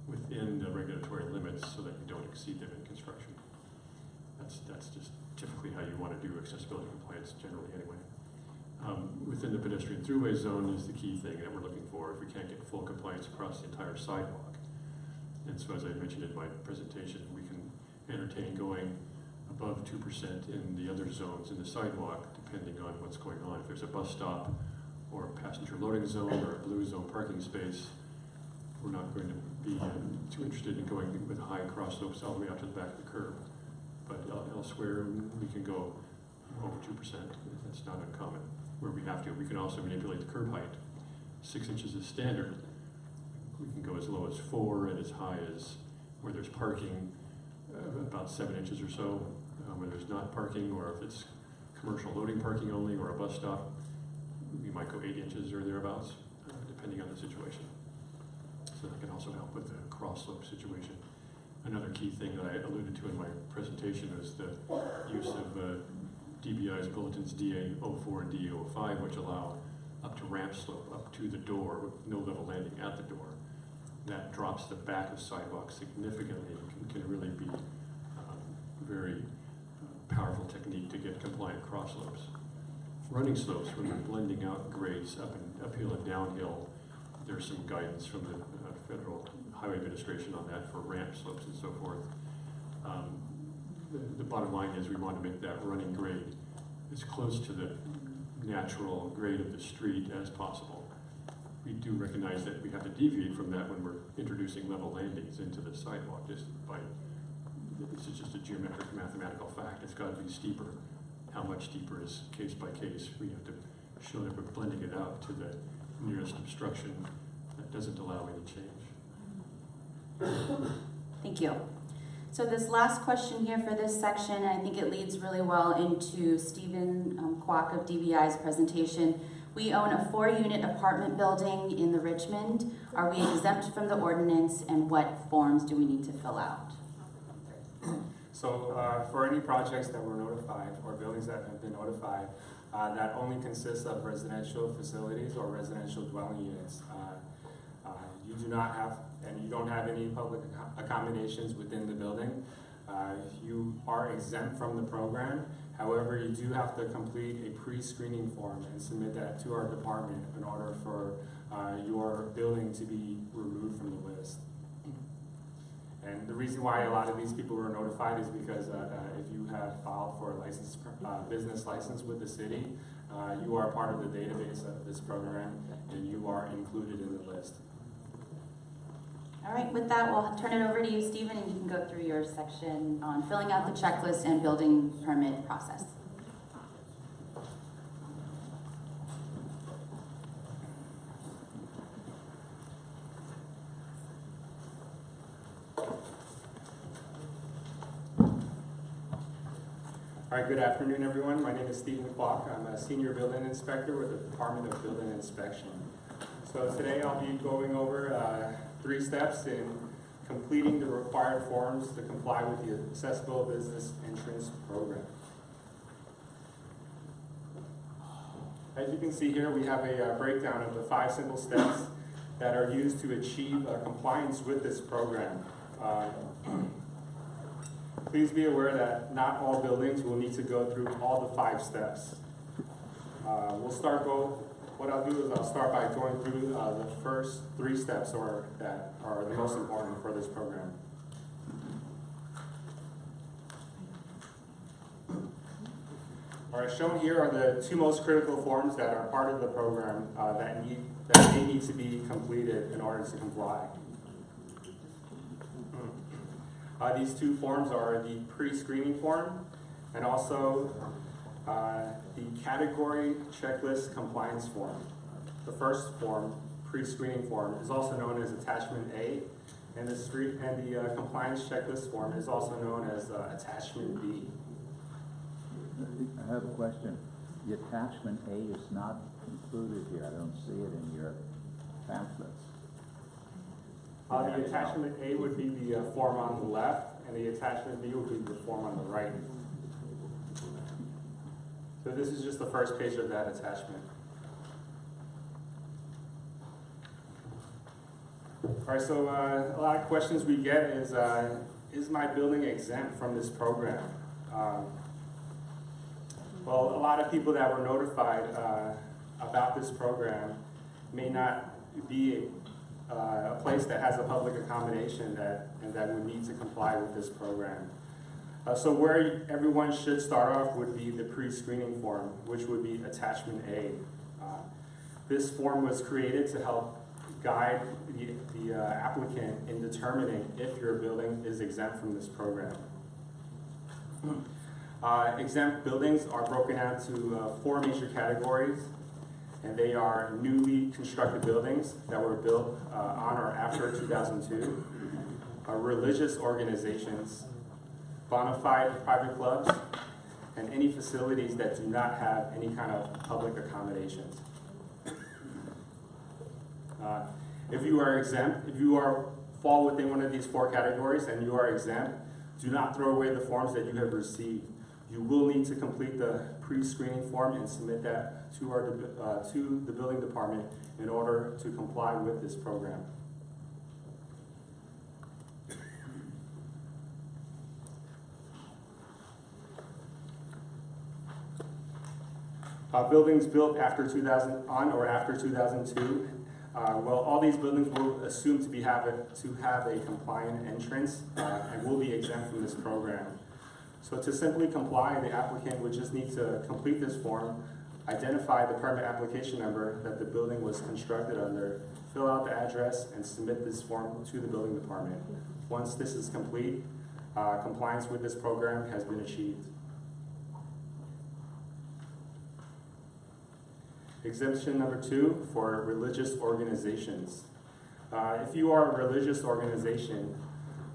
within the regulatory limits so that you don't exceed them in construction. That's just typically how you want to do accessibility compliance generally anyway. Within the pedestrian throughway zone is the key thing that we're looking for if we can't get full compliance across the entire sidewalk. And so as I mentioned in my presentation, we can entertain going above 2% in the other zones in the sidewalk depending on what's going on. If there's a bus stop or a passenger loading zone or a blue zone parking space, we're not going to be too interested in going with high cross slopes all the way out to the back of the curb. But elsewhere, we can go over 2%. That's not uncommon. Where we have to, we can also manipulate the curb height. 6 inches is standard. We can go as low as 4 and as high as where there's parking, about 7 inches or so. Where there's not parking, or if it's commercial loading parking only or a bus stop, we might go 8 inches or thereabouts, depending on the situation. So that can also help with the cross slope situation. Another key thing that I alluded to in my presentation is the use of DBI's bulletins DA04 and DA05, which allow up to ramp slope, up to the door, with no level landing at the door. That drops the back of sidewalk significantly and can really be very powerful technique to get compliant cross slopes. Running slopes, when you're blending out grades uphill and downhill, there's some guidance from the Federal Highway Administration on that for ramp slopes and so forth. The bottom line is we want to make that running grade as close to the natural grade of the street as possible. We do recognize that we have to deviate from that when we're introducing level landings into the sidewalk. This is just a geometric mathematical fact. It's got to be steeper. How much steeper is case by case. We have to show that we're blending it out to the nearest obstruction that doesn't allow any change. Thank you. So this last question here for this section, I think it leads really well into Stephen Kwok of DBI's presentation. We own a 4-unit apartment building in the Richmond. Are we exempt from the ordinance, and what forms do we need to fill out? So for any projects that were notified or buildings that have been notified, that only consists of residential facilities or residential dwelling units. You do not have, and you don't have any public accommodations within the building. You are exempt from the program. However, you do have to complete a pre-screening form and submit that to our department in order for your building to be removed from the list. And the reason why a lot of these people were notified is because if you have filed for a license, business license with the city, you are part of the database of this program and you are included in the list. All right, with that, we'll turn it over to you, Stephen, and you can go through your section on filling out the checklist and building permit process. All right, good afternoon, everyone. My name is Stephen Kwok. I'm a senior building inspector with the Department of Building Inspection. So today I'll be going over 3 steps in completing the required forms to comply with the Accessible Business Entrance Program. As you can see here, we have a breakdown of the 5 simple steps that are used to achieve compliance with this program. Please be aware that not all buildings will need to go through all the 5 steps. What I'll do is I'll start by going through the first 3 steps that are the most important for this program. All right, shown here are the 2 most critical forms that are part of the program that may need to be completed in order to comply. These 2 forms are the pre-screening form and also the category checklist compliance form. The first form, pre-screening form, is also known as Attachment A, and the compliance checklist form is also known as Attachment B. I have a question. The Attachment A is not included here. I don't see it in your pamphlets. The Attachment A would be the form on the left, and the Attachment B would be the form on the right. So this is just the first page of that attachment. All right, so a lot of questions we get is my building exempt from this program? Well, a lot of people that were notified about this program may not be a place that has a public accommodation and that would need to comply with this program. So where everyone should start off would be the pre-screening form, which would be Attachment A. This form was created to help guide the applicant in determining if your building is exempt from this program. Exempt buildings are broken out to 4 major categories, and they are newly constructed buildings that were built on or after 2002, religious organizations, bona-fide private clubs, and any facilities that do not have any kind of public accommodations. If you are exempt, if you fall within one of these 4 categories and you are exempt, do not throw away the forms that you have received. You will need to complete the pre-screening form and submit that to the building department in order to comply with this program. Buildings built after 2002. Well, all these buildings will assume to have a compliant entrance and will be exempt from this program. So to simply comply, the applicant would just need to complete this form, identify the permit application number that the building was constructed under, fill out the address, and submit this form to the building department. Once this is complete, compliance with this program has been achieved. Exemption number 2 for religious organizations. If you are a religious organization,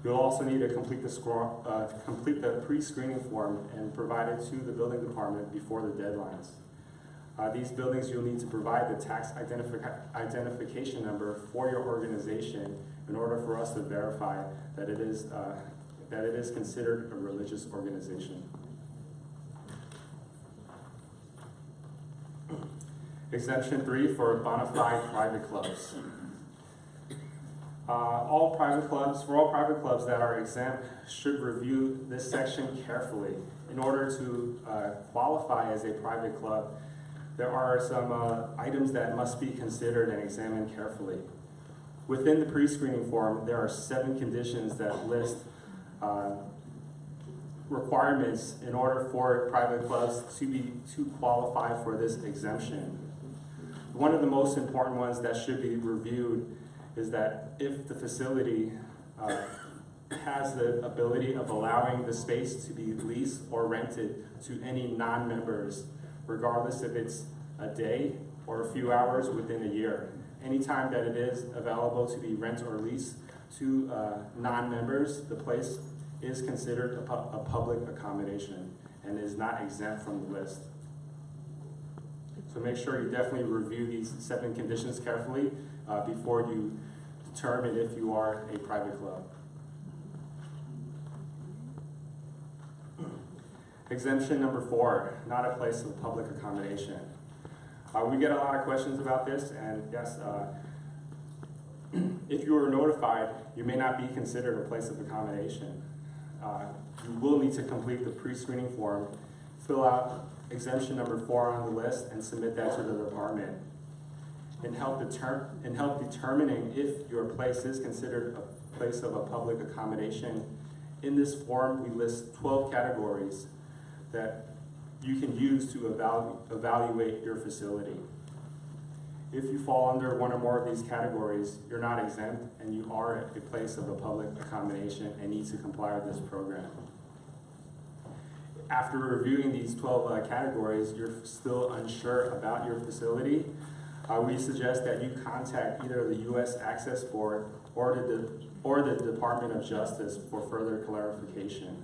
you'll also need to complete the pre-screening form and provide it to the building department before the deadlines. These buildings, you'll need to provide the tax identification number for your organization in order for us to verify that it is considered a religious organization. Exemption 3 for bona-fide private clubs. For all private clubs that are exempt should review this section carefully. In order to qualify as a private club, there are some items that must be considered and examined carefully. Within the pre-screening form, there are 7 conditions that list requirements in order for private clubs to qualify for this exemption. One of the most important ones that should be reviewed is that if the facility has the ability of allowing the space to be leased or rented to any non-members, regardless if it's a day or a few hours within a year. Anytime that it is available to be rent or leased to non-members, the place is considered a public accommodation and is not exempt from the list. So make sure you definitely review these 7 conditions carefully before you determine if you are a private club. Exemption number 4, not a place of public accommodation. We get a lot of questions about this, and yes, if you are notified, you may not be considered a place of accommodation. You will need to complete the pre-screening form, fill out exemption number 4 on the list, and submit that to the department. In help determining if your place is considered a place of a public accommodation, in this form we list 12 categories that you can use to evaluate your facility. If you fall under one or more of these categories, you're not exempt and you are a place of a public accommodation and need to comply with this program. After reviewing these 12 categories, you're still unsure about your facility, we suggest that you contact either the U.S. Access Board or the Department of Justice for further clarification.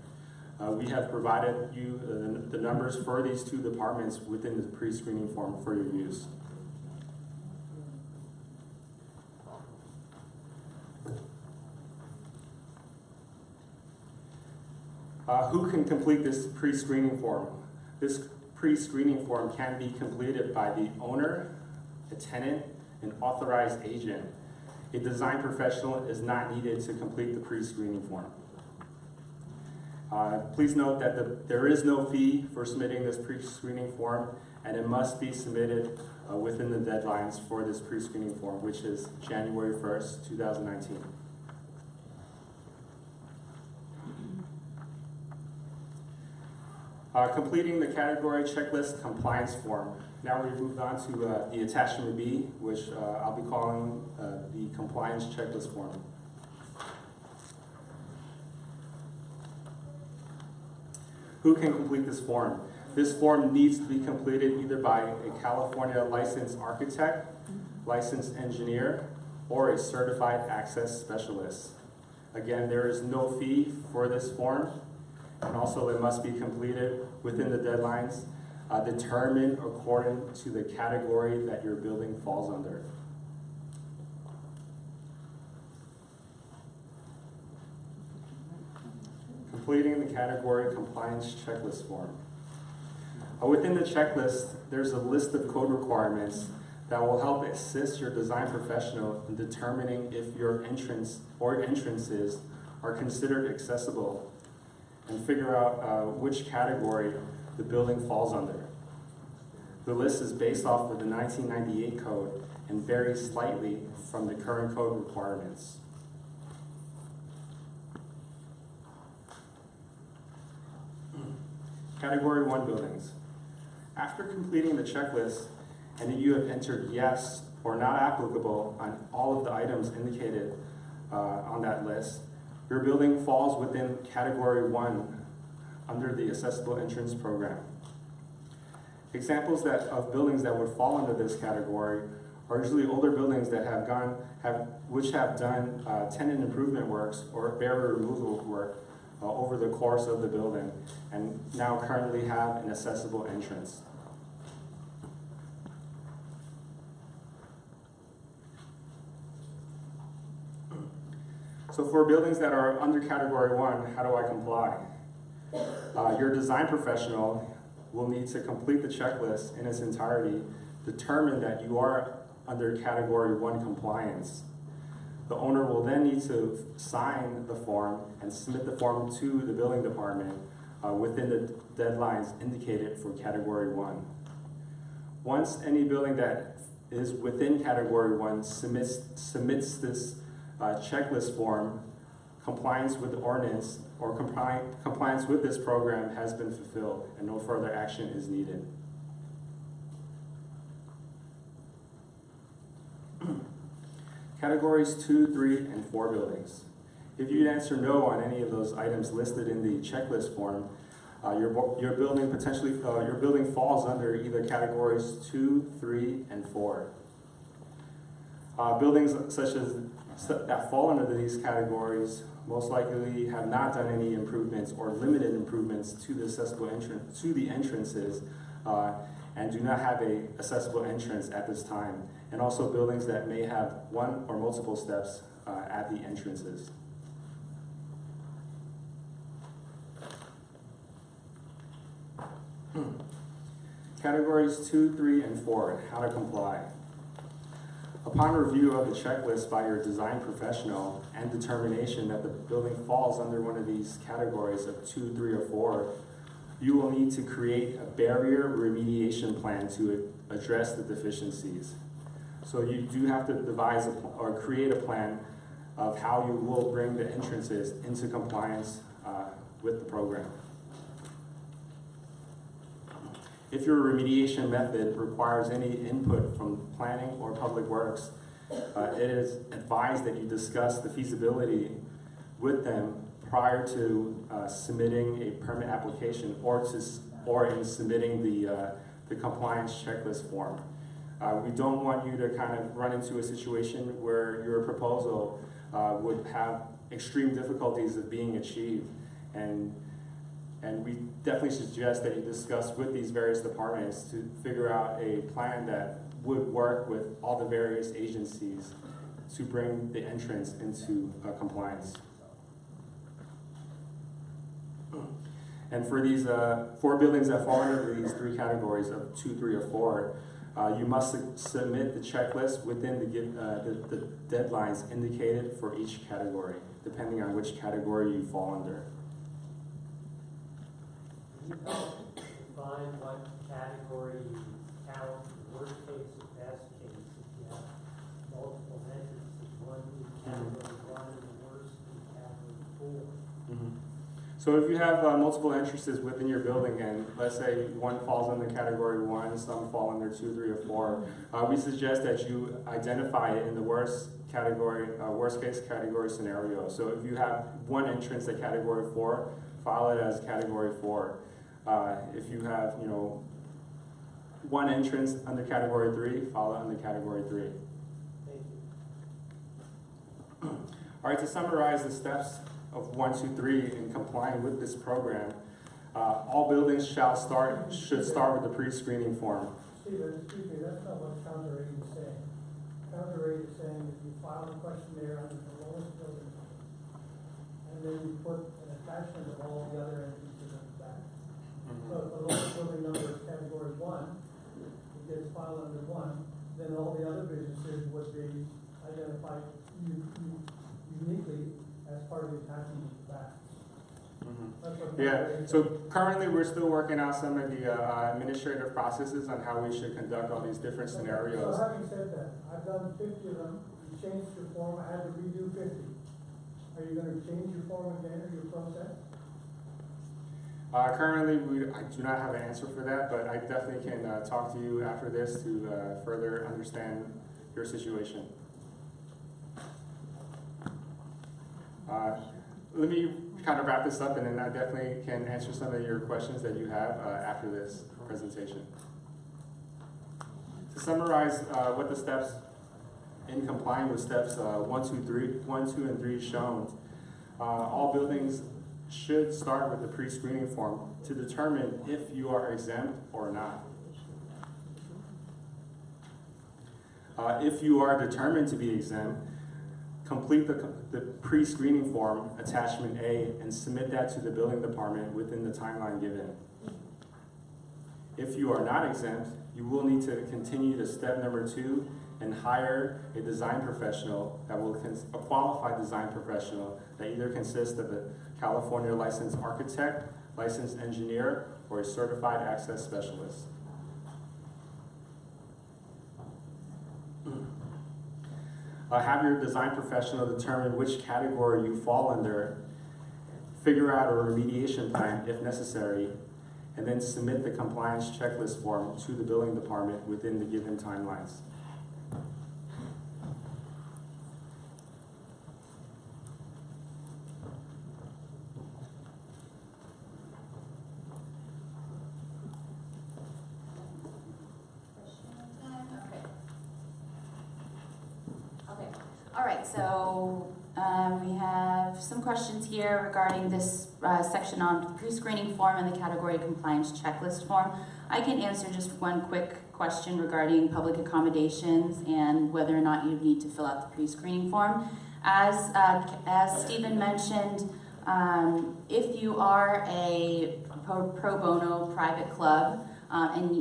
We have provided you the numbers for these 2 departments within the pre-screening form for your use. Who can complete this pre-screening form? This pre-screening form can be completed by the owner, a tenant, an authorized agent. A design professional is not needed to complete the pre-screening form. Please note that there is no fee for submitting this pre-screening form, and it must be submitted within the deadlines for this pre-screening form, which is January 1st, 2019. Completing the category checklist compliance form. Now we've moved on to the attachment B, which I'll be calling the compliance checklist form. Who can complete this form? This form needs to be completed either by a California licensed architect, licensed engineer, or a certified access specialist. Again, there is no fee for this form, and also it must be completed within the deadlines determined according to the category that your building falls under. Completing the category compliance checklist form. Within the checklist, there's a list of code requirements that will help assist your design professional in determining if your entrance or entrances are considered accessible and figure out which category the building falls under. The list is based off of the 1998 code and varies slightly from the current code requirements. Category 1 buildings. After completing the checklist and you have entered yes or not applicable on all of the items indicated on that list, your building falls within Category 1 under the Accessible Entrance Program. Examples of buildings that would fall under this category are usually older buildings that have done tenant improvement works or barrier removal work over the course of the building and now currently have an accessible entrance. So for buildings that are under Category 1, how do I comply? Your design professional will need to complete the checklist in its entirety, determine that you are under Category 1 compliance. The owner will then need to sign the form and submit the form to the building department within the deadlines indicated for Category 1. Once any building that is within Category 1 submits this checklist form, compliance with the ordinance or compliance with this program has been fulfilled and no further action is needed. Categories 2, 3, and 4 buildings. If you answer no on any of those items listed in the checklist form, your building falls under either categories 2, 3, and 4. Buildings that fall under these categories most likely have not done any improvements or limited improvements to the accessible entrance to the entrances and do not have an accessible entrance at this time. And also buildings that may have one or multiple steps at the entrances. Categories 2, 3, and 4, how to comply. Upon review of the checklist by your design professional and determination that the building falls under one of these categories of 2, 3, or 4, you will need to create a barrier remediation plan to address the deficiencies. So you do have to devise or create a plan of how you will bring the entrances into compliance with the program. If your remediation method requires any input from planning or public works, it is advised that you discuss the feasibility with them prior to submitting a permit application or in submitting the compliance checklist form. We don't want you to kind of run into a situation where your proposal would have extreme difficulties of being achieved. And we definitely suggest that you discuss with these various departments to figure out a plan that would work with all the various agencies to bring the entrance into compliance. And for these 4 buildings that fall under these 3 categories of 2, 3, or 4, you must submit the checklist within the deadlines indicated for each category, depending on which category you fall under. Can you define what category you count, worst case, best case, if you have multiple entrances, one in category 1 and the worst in category 4? So if you have multiple entrances within your building, and let's say one falls under category 1, some fall under 2, 3, or 4, we suggest that you identify it in the worst case category scenario. So if you have one entrance at category 4, file it as category 4. If you have, one entrance under category 3, file it under category 3. Thank you. All right, to summarize the steps of 1, 2, 3 in complying with this program, all buildings should start with the pre-screening form. Stephen, excuse me, that's not what counter 8 is saying. Counter 8 is saying that you file a questionnaire under the lowest building number, and then you put an attachment of all the other entrances at the back. So if the lowest building number is category 1, it gets filed under 1, then all the other businesses would be identified uniquely as part of the attachment at the back. That's what Yeah, so currently we're still working out some of the administrative processes on how we should conduct all these different scenarios. So having said that, I've done 50 of them, you changed your form, I had to redo 50. Are you going to change your form again or your process? Currently, I do not have an answer for that, but I definitely can talk to you after this to further understand your situation. Let me kind of wrap this up, and then I definitely can answer some of your questions that you have after this presentation. To summarize what the steps in complying with steps 1, 2, and 3 shown, all buildings should start with the pre-screening form to determine if you are exempt or not. If you are determined to be exempt, complete the pre-screening form, attachment A, and submit that to the building department within the timeline given. If you are not exempt, you will need to continue to step number 2 and hire a design professional that will, a qualified design professional that either consists of a California licensed architect, licensed engineer, or a certified access specialist. Have your design professional determine which category you fall under, figure out a remediation plan if necessary, and then submit the compliance checklist form to the building department within the given timelines. All right, so we have some questions here regarding this section on the pre-screening form and the category compliance checklist form. I can answer just one quick question regarding public accommodations and whether or not you need to fill out the pre-screening form. As Stephen mentioned, if you are a pro bono private club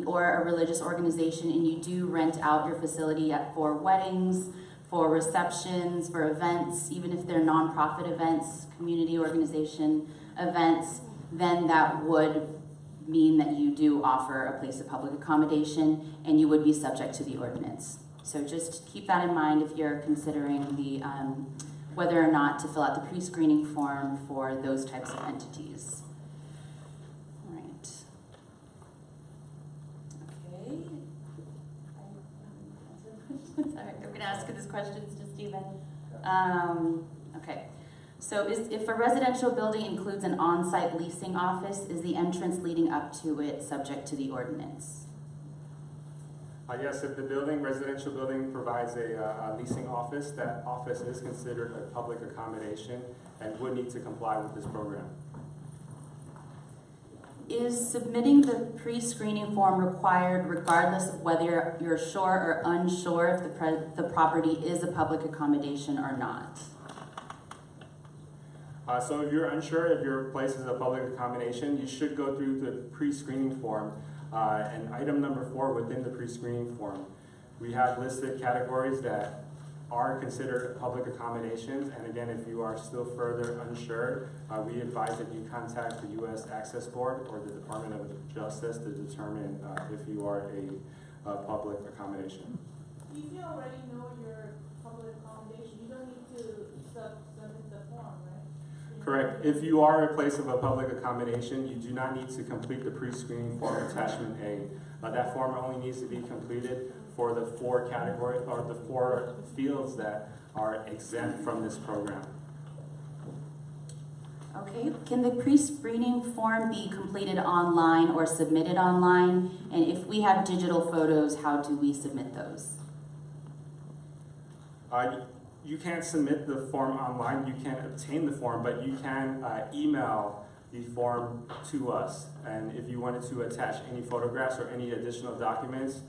or a religious organization and you do rent out your facility for weddings, for receptions, for events, even if they're nonprofit events, community organization events, then that would mean that you do offer a place of public accommodation and you would be subject to the ordinance. So just keep that in mind if you're considering the whether or not to fill out the pre-screening form for those types of entities. All right. Okay. Sorry, I'm going to ask these questions to Stephen. Okay. So if a residential building includes an on-site leasing office, is the entrance leading up to it subject to the ordinance? Yes, if the residential building provides a leasing office, that office is considered a public accommodation and would need to comply with this program. Is submitting the pre-screening form required regardless of whether you're sure or unsure if the property is a public accommodation or not? So if you're unsure if your place is a public accommodation, you should go through the pre-screening form. And item number 4 within the pre-screening form, we have listed categories that are considered public accommodations. And again, if you are still further unsure, we advise that you contact the U.S. Access Board or the Department of Justice to determine if you are a public accommodation. If you already know your public accommodation, you don't need to submit the form, right? Correct. If you are a place of a public accommodation, you do not need to complete the pre-screening form attachment A. That form only needs to be completed for the 4 categories or the 4 fields that are exempt from this program. Okay, can the pre-screening form be completed online or submitted online? And if we have digital photos, how do we submit those? You can't submit the form online, you can't obtain the form, but you can email the form to us. And if you wanted to attach any photographs or any additional documents,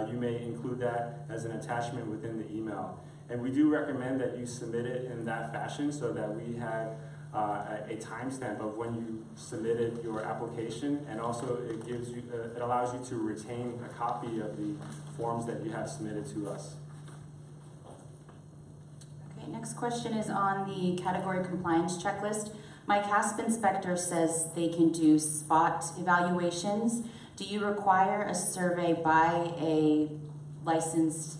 you may include that as an attachment within the email. And we do recommend that you submit it in that fashion so that we have a timestamp of when you submitted your application, and also it gives you, it allows you to retain a copy of the forms that you have submitted to us. Okay, next question is on the category compliance checklist. My CASP inspector says they can do spot evaluations. Do you require a survey by a licensed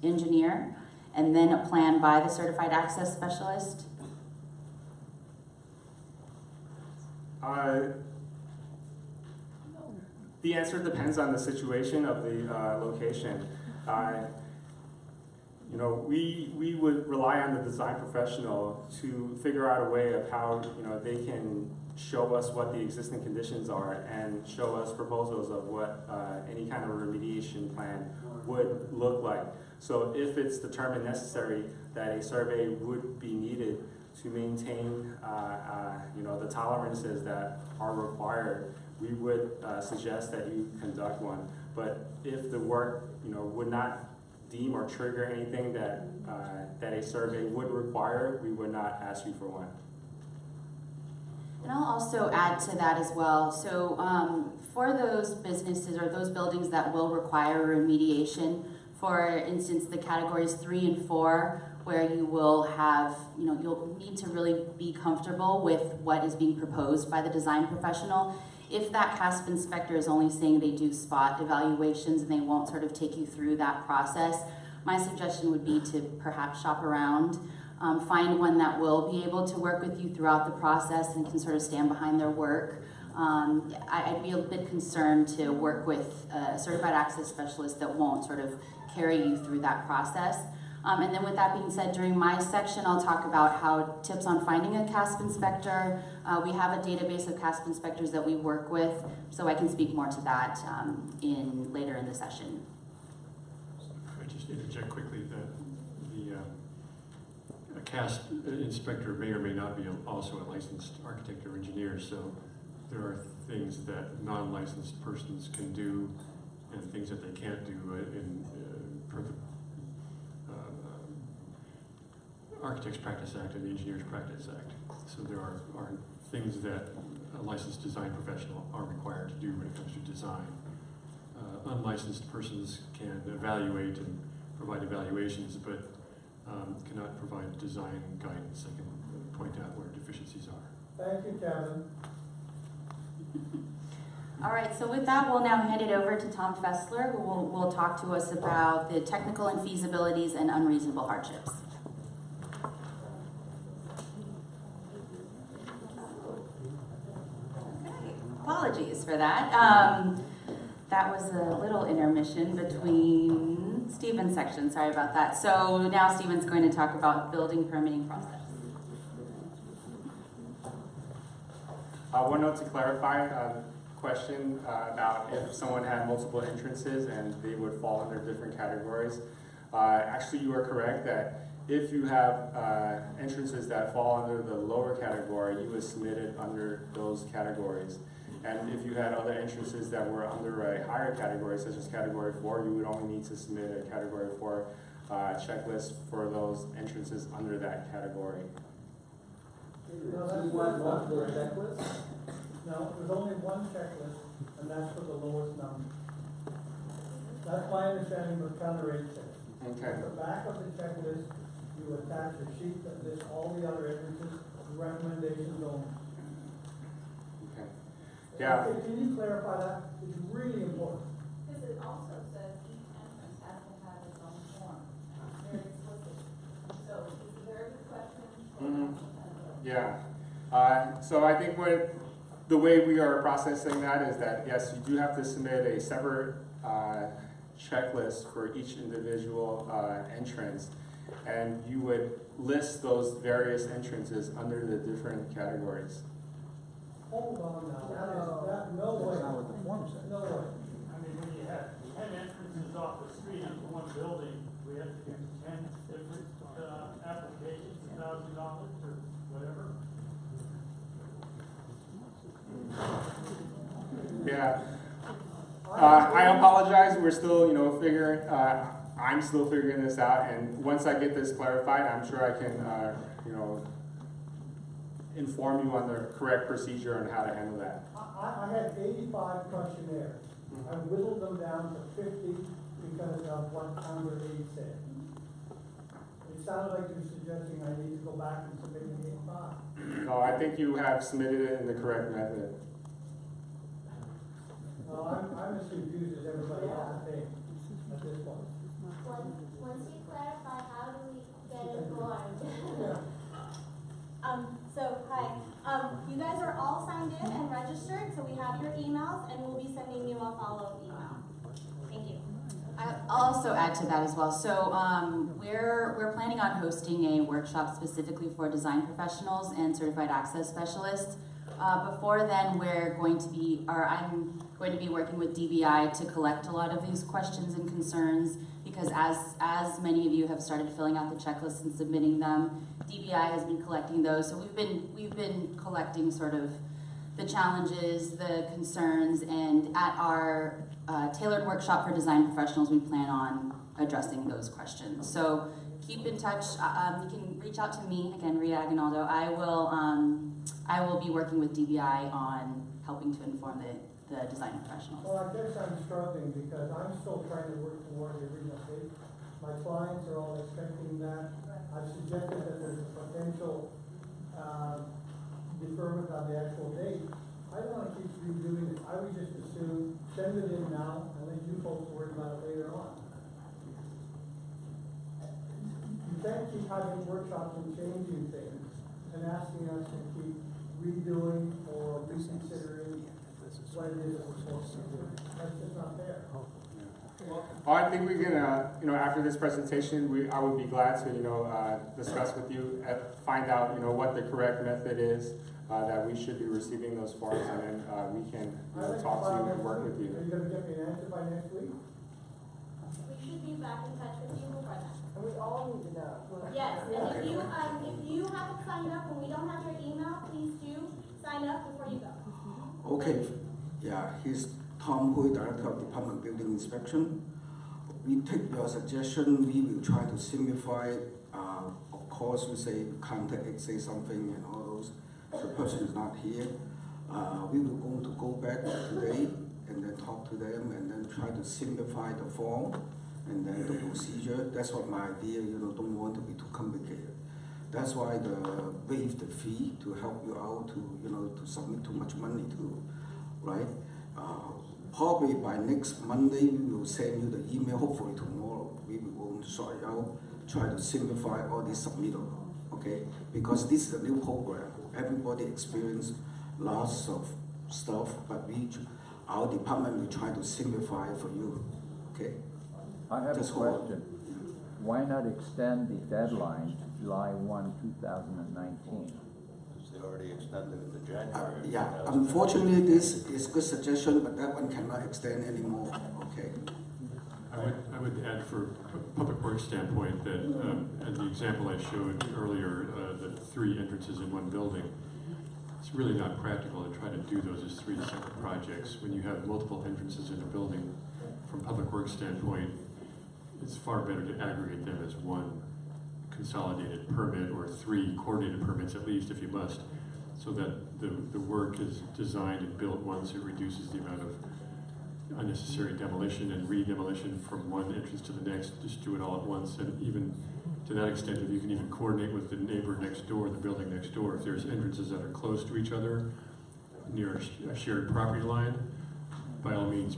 engineer and then a plan by the certified access specialist? The answer depends on the situation of the location. You know, we would rely on the design professional to figure out a way of how, you know, they can show us what the existing conditions are and show us proposals of what any kind of remediation plan would look like. So if it's determined necessary that a survey would be needed to maintain you know, the tolerances that are required, we would suggest that you conduct one. But if the work, you know, would not deem or trigger anything that that a survey would require, we would not ask you for one. And I'll also add to that as well. So for those businesses or those buildings that will require remediation, for instance, the categories 3 and 4, where you will have, you know, you'll need to really be comfortable with what is being proposed by the design professional. If that CASP inspector is only saying they do spot evaluations and they won't sort of take you through that process, my suggestion would be to perhaps shop around, find one that will be able to work with you throughout the process and can sort of stand behind their work. I'd be a bit concerned to work with a certified access specialist that won't sort of carry you through that process. And then with that being said, during my section, I'll talk about how tips on finding a CASP inspector. We have a database of CASP inspectors that we work with, so I can speak more to that later in the session. I just interject quickly that a CASP inspector may or may not be also a licensed architect or engineer, so there are things that non-licensed persons can do and things that they can't do per the Architects Practice Act and the Engineers Practice Act. So there are things that a licensed design professional are required to do when it comes to design. Unlicensed persons can evaluate and provide evaluations, but cannot provide design guidance. They can point out where deficiencies are. Thank you, Kevin. All right, so with that, we'll now hand it over to Tom Fessler, who will talk to us about the technical infeasibilities and unreasonable hardships. Apologies for that. That was a little intermission between Stephen's section. Sorry about that. So now Stephen's going to talk about building permitting process. One note to clarify, question about if someone had multiple entrances and they would fall under different categories. Actually, you are correct that if you have entrances that fall under the lower category, you would submit it under those categories. And if you had other entrances that were under a higher category, such as category 4, you would only need to submit a category 4 checklist for those entrances under that category. No, that's multiple checklists. No, there's only one checklist, and that's for the lowest number. That's my understanding of counter 8 says. Okay. At the back of the checklist, you attach a sheet that lists all the other entrances, recommendations only. Okay. Yeah. Okay, can you clarify that? It's really important. Because it also says each entrance has to have its own form. Very explicit. So it's a very good question. Yeah. So I think the way we are processing that is that, yes, you do have to submit a separate checklist for each individual entrance, and you would list those various entrances under the different categories. Hold on now, no way. That's not what the form says. No way. I mean, when you have 10 entrances off the street into one building, we have to do 10 different applications, $1,000 or whatever. Yeah. I apologize. We're still, figuring. I'm still figuring this out, and once I get this clarified, I'm sure I can, inform you on the correct procedure on how to handle that. I had 85 questionnaires. I whittled them down to 50 because of what Counter Aid said. It sounded like you're suggesting I need to go back and submit an 85. No, I think you have submitted it in the correct method. Well, I'm as confused as everybody else, I think, at this point. Once you clarify, how do we get informed? Yeah. Hi. You guys are all signed in and registered, so we have your emails, and we'll be sending you a follow-up email. Thank you. I'll also add to that as well. So we're planning on hosting a workshop specifically for design professionals and certified access specialists. Before then, I'm going to be working with DBI to collect a lot of these questions and concerns, because as many of you have started filling out the checklists and submitting them, DBI has been collecting those. So we've been collecting sort of the challenges, the concerns, and at our tailored workshop for design professionals, we plan on addressing those questions. So keep in touch. You can reach out to me, again, Ria Aguinaldo. I will be working with DBI on helping to inform the design professionals. Well, I guess I'm struggling because I'm still trying to work toward the original date. My clients are all expecting that. I've suggested that there's a potential deferment on the actual date. I don't want to keep redoing it. I would just assume send it in now and let you folks worry about it later on. You can't keep having workshops and changing things and asking us to keep redoing or reconsidering what it is that we're supposed to do. That's just not fair. Well, I think we can, after this presentation, I would be glad to, discuss with you, find out, what the correct method is that we should be receiving those forms, and then we can talk to you and work with you. Are you going to get me an answer by next week? We should be back in touch with you before that. And we all need to know. Yes, and if you haven't signed up and we don't have your email, please do sign up before you go. Okay, yeah, he's Tom Hui, Director of Department Building Inspection. We take your suggestion, we will try to simplify it. Of course, we say Counter Aid say something and all those. The person is not here. We will going to go back today and then talk to them and then try to simplify the form and then the procedure. That's what my idea, don't want to be too complicated. That's why the waive the fee to help you out to submit too much money to, right? Probably by next Monday, we will send you the email. Hopefully tomorrow, we will go to sort it out, try to simplify all these submittal, okay? Because this is a new program. Everybody experience lots of stuff, but our department will try to simplify it for you, okay? I have Just a hold on. question. Why not extend the deadline to July 1, 2019? They already extended it to January. Yeah, unfortunately, this is a good suggestion, but that one cannot extend anymore, okay? I would add for public works standpoint that, as the example I showed earlier, the 3 entrances in one building, it's really not practical to try to do those as 3 separate projects. When you have multiple entrances in a building, from public works standpoint, it's far better to aggregate them as one consolidated permit or 3 coordinated permits at least if you must, so that the work is designed and built once. It reduces the amount of unnecessary demolition and re-demolition from one entrance to the next. Just do it all at once, and even to that extent, if you can even coordinate with the neighbor next door, the building next door, if there's entrances that are close to each other near a shared property line, by all means,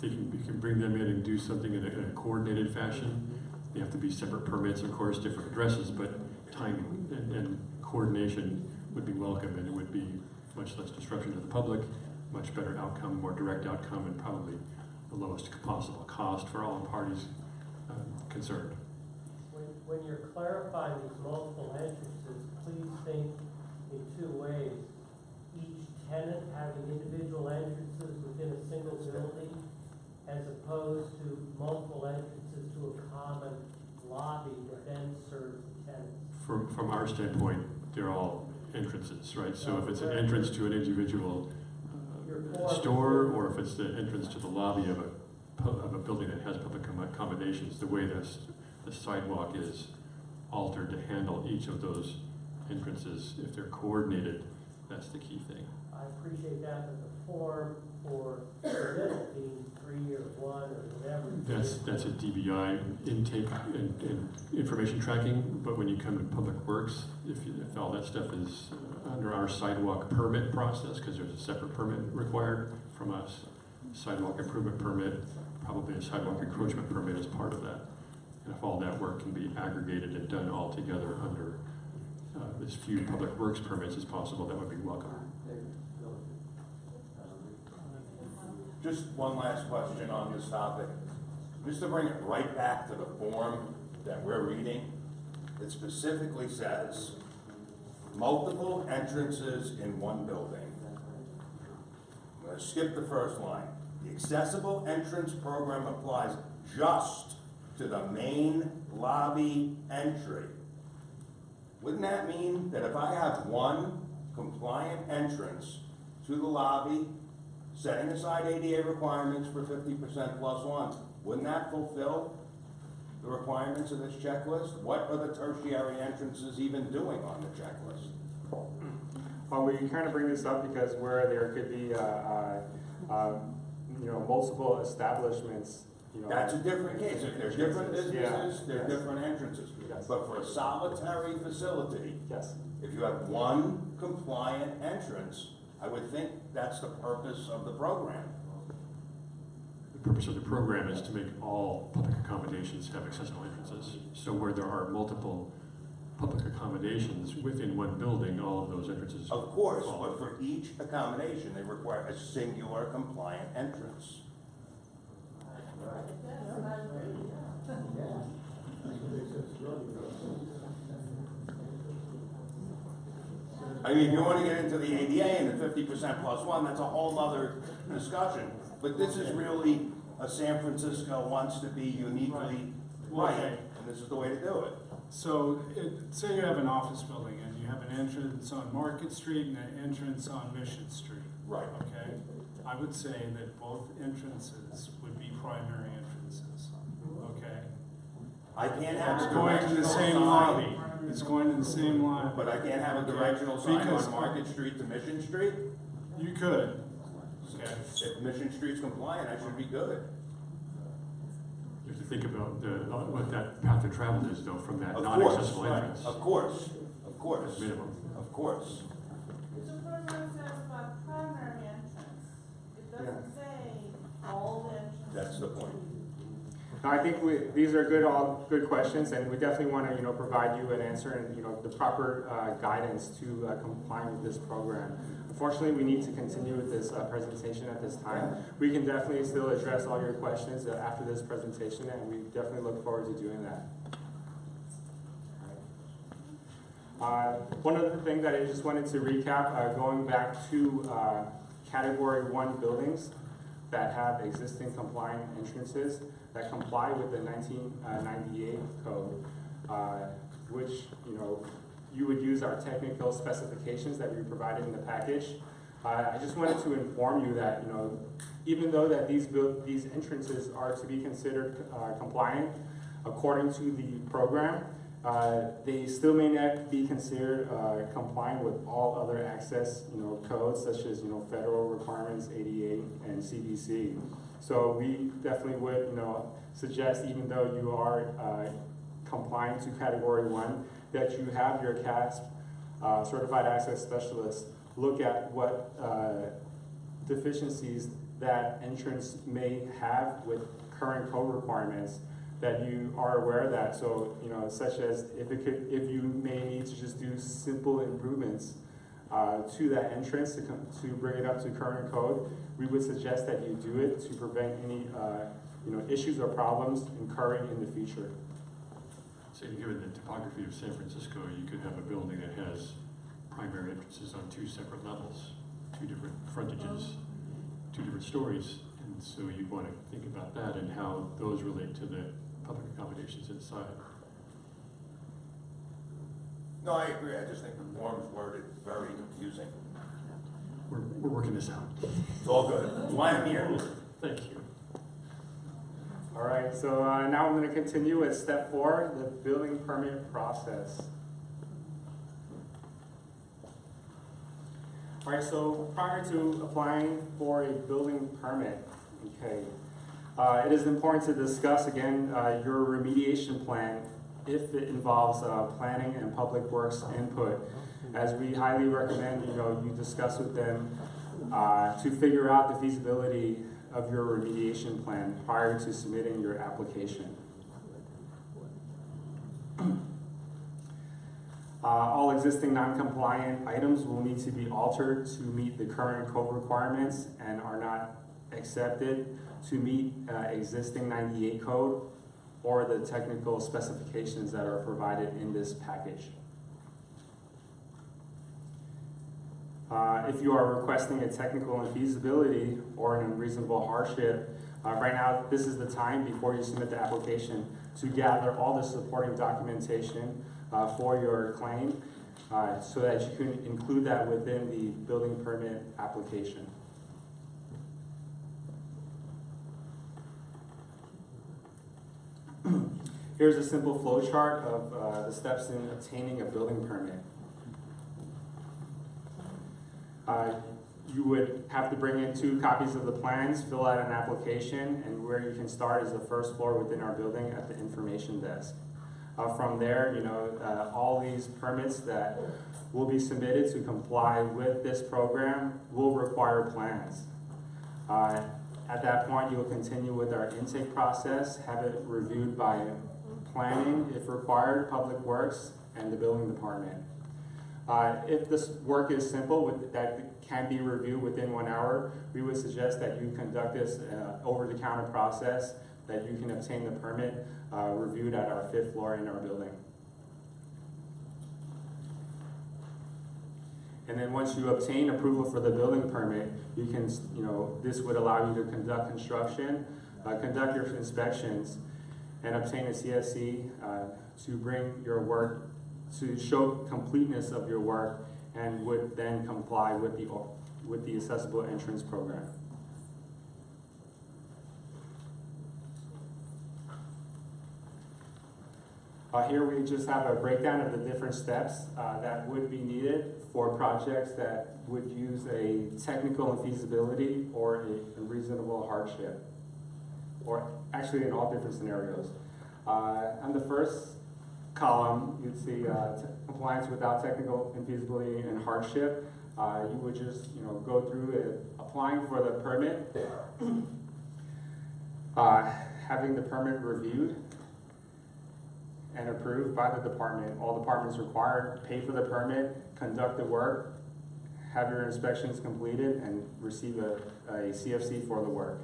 you can bring them in and do something in a coordinated fashion. They have to be separate permits, of course, different addresses, but timing and coordination would be welcome, and it would be much less disruption to the public, much better outcome, more direct outcome, and probably the lowest possible cost for all parties concerned. When you're clarifying these multiple entrances, please think in two ways. Each tenant having individual entrances within a single building, as opposed to multiple entrances to a common lobby that then serves the tenants. From our standpoint, they're all entrances, right? So if it's an entrance to an individual store, or if it's the entrance to the lobby of a building that has public accommodations, the way the sidewalk is altered to handle each of those entrances, if they're coordinated, that's the key thing. I appreciate that, but the form for the middle being 3 or 1 or whatever. That's a DBI intake and information tracking, but when you come to Public Works, if all that stuff is under our sidewalk permit process, because there's a separate permit required from us, sidewalk improvement permit, probably a sidewalk encroachment permit is part of that. And if all that work can be aggregated and done all together under as few Public Works permits as possible, that would be welcome. Just one last question on this topic. Just to bring it right back to the form that we're reading, it specifically says multiple entrances in one building. I'm going to skip the first line. The accessible entrance program applies just to the main lobby entry. Wouldn't that mean that if I have one compliant entrance to the lobby, setting aside ADA requirements for 50% plus one, wouldn't that fulfill the requirements of this checklist? What are the tertiary entrances even doing on the checklist? Well, we kind of bring this up because where there could be, multiple establishments. That's a different case. If there's different businesses, there are different entrances. Yes. But for a solitary facility, Yes. if you have one compliant entrance, I would think that's the purpose of the program. The purpose of the program is to make all public accommodations have accessible entrances. So where there are multiple public accommodations within one building, all of those entrances. Of course, but for each accommodation, they require a singular compliant entrance. I mean, if you want to get into the ADA and the 50% plus one, that's a whole other discussion. But this is really a San Francisco wants to be uniquely right, and this is the way to do it. So, say you have an office building and you have an entrance on Market Street and an entrance on Mission Street. Right. Okay? I would say that both entrances would be primary entrances. Okay? I can't have It's a going to the directional same sign, lobby. It's going to the same lobby. but I can't have a directional sign Because- on Market Street to Mission Street. You could. Okay. If Mission Street's compliant, I should be good. You have to think about what that path of travel is, though, from that Of non-accessible course, right. entrance. Of course, of course, Minimum. of course. The program says about primary entrance. It doesn't say all the entrances. That's the point. No, I think these are all good questions, and we definitely want to, provide you an answer and, the proper guidance to comply with this program. Unfortunately, we need to continue with this presentation at this time. We can definitely still address all your questions after this presentation, and we definitely look forward to doing that. One other thing that I just wanted to recap, going back to Category 1 buildings that have existing compliant entrances that comply with the 1998 code, which, you would use our technical specifications that we provided in the package. I just wanted to inform you that, even though that these entrances are to be considered compliant according to the program, they still may not be considered compliant with all other access, codes such as, federal requirements, ADA and CDC. So we definitely would, suggest, even though you are compliant to Category 1, that you have your CASP Certified Access Specialist look at what deficiencies that entrance may have with current code requirements, that you are aware of that. So, such as if you may need to just do simple improvements to that entrance to bring it up to current code, we would suggest that you do it to prevent any issues or problems incurring in the future. So given the topography of San Francisco, you could have a building that has primary entrances on 2 separate levels, 2 different frontages, 2 different stories. And so you'd want to think about that and how those relate to the public accommodations inside. No, I agree. I just think the form's worded very confusing. We're working this out. It's all good. That's why I'm here. Thank you. All right, so now I'm going to continue with step 4, the building permit process. All right, so prior to applying for a building permit, okay, it is important to discuss again your remediation plan if it involves planning and public works input, as we highly recommend you discuss with them to figure out the feasibility of your remediation plan prior to submitting your application. All existing non-compliant items will need to be altered to meet the current code requirements and are not accepted to meet existing 98 code or the technical specifications that are provided in this package. If you are requesting a technical infeasibility or an unreasonable hardship, right now this is the time before you submit the application to gather all the supporting documentation for your claim so that you can include that within the building permit application. Here's a simple flow chart of the steps in obtaining a building permit. You would have to bring in 2 copies of the plans, fill out an application, and where you can start is the first floor within our building at the information desk. From there, all these permits that will be submitted to comply with this program will require plans. At that point, you will continue with our intake process, have it reviewed by planning, if required, public works, and the building department. If this work is simple, that can be reviewed within 1 hour, we would suggest that you conduct this over-the-counter process, that you can obtain the permit reviewed at our 5th floor in our building. And then once you obtain approval for the building permit, you can, this would allow you to conduct construction, conduct your inspections, and obtain a CSC to bring your work, to show completeness of your work, and would then comply with the accessible entrance program. Here we just have a breakdown of the different steps that would be needed for projects that would use a technical infeasibility or a reasonable hardship, or actually in all different scenarios. On the first column, you'd see compliance without technical infeasibility and hardship. You would just go through it, applying for the permit, having the permit reviewed and approved by the department. All departments required, pay for the permit, conduct the work, have your inspections completed, and receive a CFC for the work.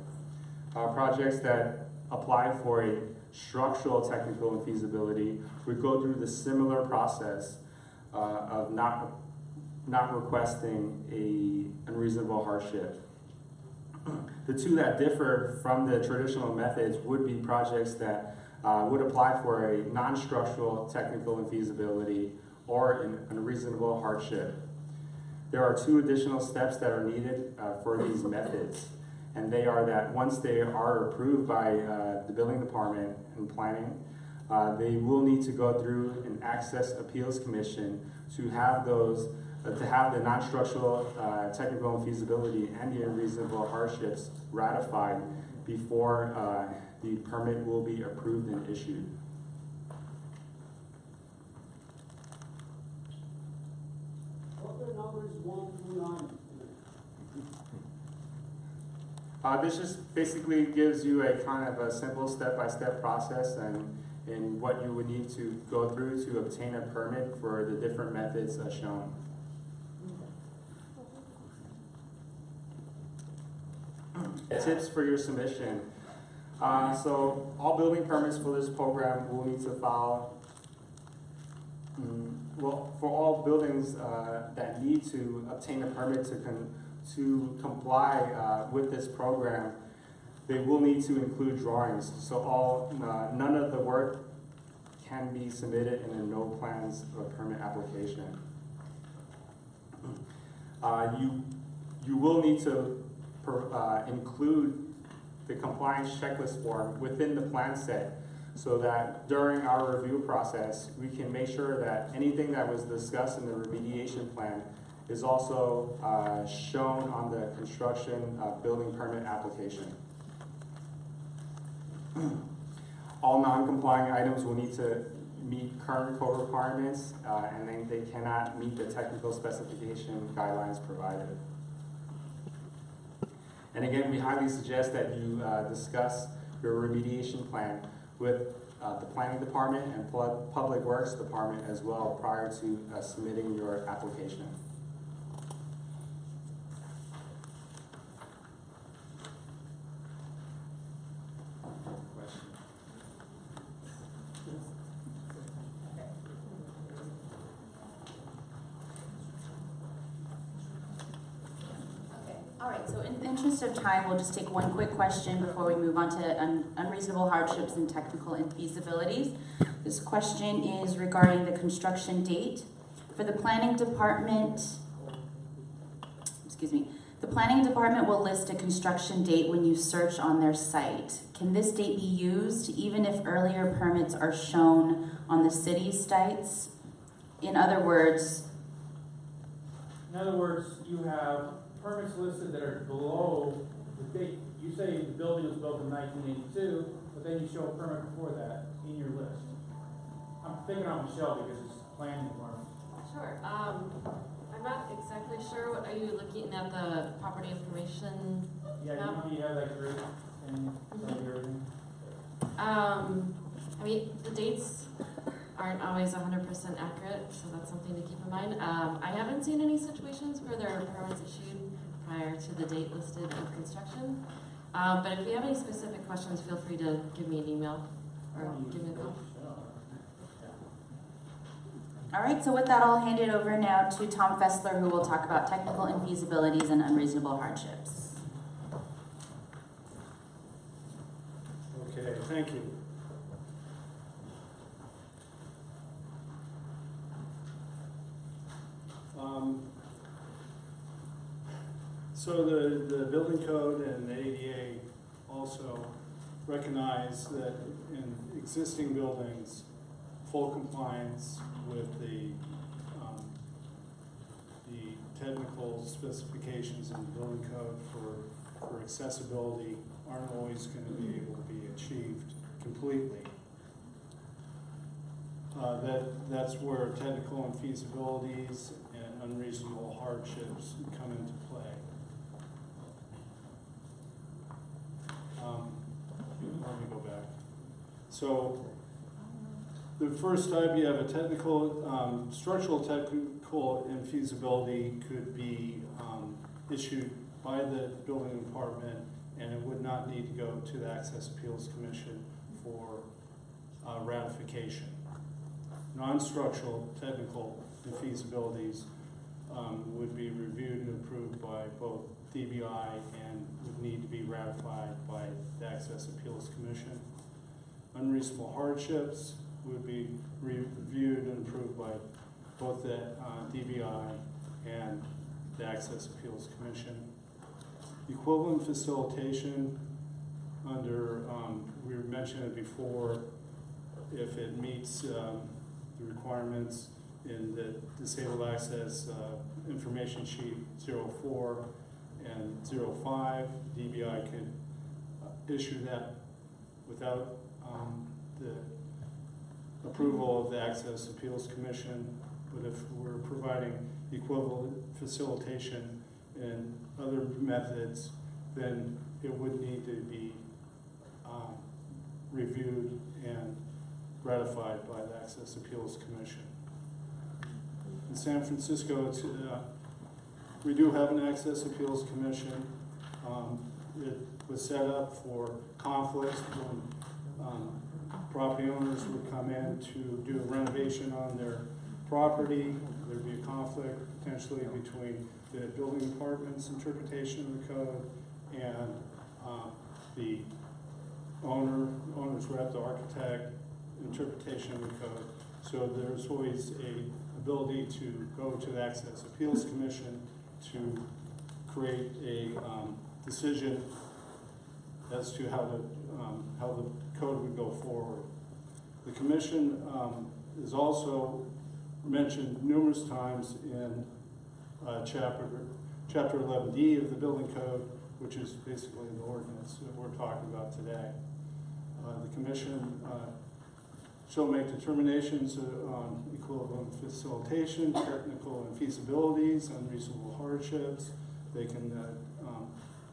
Projects that apply for a structural technical infeasibility would go through the similar process of not requesting a unreasonable hardship. The 2 that differ from the traditional methods would be projects that would apply for a non-structural technical infeasibility or an unreasonable hardship. There are 2 additional steps that are needed for these methods, and they are that once they are approved by the building department and planning, they will need to go through an Access Appeals Commission to have those, to have the non-structural technical infeasibility and the unreasonable hardships ratified before the permit will be approved and issued. What are numbers 1 through 9? This just basically gives you a kind of a simple step-by-step process and what you would need to go through to obtain a permit for the different methods shown. tips for your submission. So all building permits for this program will need to file, well, for all buildings that need to obtain a permit to comply with this program, they will need to include drawings. So none of the work can be submitted in a no plans or permit application. You will need to include the compliance checklist form within the plan set so that during our review process, we can make sure that anything that was discussed in the remediation plan is also shown on the construction building permit application. All non-compliant items will need to meet current code requirements, and then they cannot meet the technical specification guidelines provided. And again, we highly suggest that you discuss your remediation plan with the planning department and public works department as well prior to submitting your application. All right, so in the interest of time, we'll just take one quick question before we move on to unreasonable hardships and technical infeasibilities. This question is regarding the construction date. For the planning department, the planning department will list a construction date when you search on their site. Can this date be used even if earlier permits are shown on the city's sites? In other words, you have permits listed that are below the date. You say the building was built in 1982, but then you show a permit before that in your list. I'm thinking on Michelle because it's planning department. Sure. I'm not exactly sure. What are you looking at, the property information? Yeah, you have that group and everything. I mean, the dates aren't always 100% accurate, so that's something to keep in mind. I haven't seen any situations where there are permits issued prior to the date listed of construction. But if you have any specific questions, feel free to give me an email or give me a call. all right, so with that, I'll hand it over now to Tom Fessler, who will talk about technical infeasibilities and unreasonable hardships. Okay, thank you. So the building code and the ADA also recognize that in existing buildings, full compliance with the technical specifications in the building code for accessibility aren't always going to be able to be achieved completely. That's where technical infeasibilities and unreasonable hardships come into play. Let me go back. So the first type, you have a technical, structural technical infeasibility could be issued by the building department, and it would not need to go to the Access Appeals Commission for ratification. Non-structural technical infeasibilities would be reviewed and approved by both DBI and would need to be ratified by the Access Appeals Commission. Unreasonable hardships would be reviewed and approved by both the DBI and the Access Appeals Commission. Equivalent facilitation under, we mentioned it before, if it meets the requirements in the Disabled Access Information Sheet 04 and 05, DBI could issue that without the approval of the Access Appeals Commission. But if we're providing equivalent facilitation and other methods, then it would need to be reviewed and ratified by the Access Appeals Commission. In San Francisco, we do have an Access Appeals Commission. it was set up for conflicts when property owners would come in to do a renovation on their property. There'd be a conflict potentially between the building department's interpretation of the code and the owner's rep, the architect, interpretation of the code. So there's always a ability to go to the Access Appeals Commission to create a decision as to how the code would go forward. The commission is also mentioned numerous times in chapter 11D of the building code, which is basically the ordinance that we're talking about today. The commission shall make determinations on equivalent facilitation, technical infeasibilities, unreasonable hardships. They can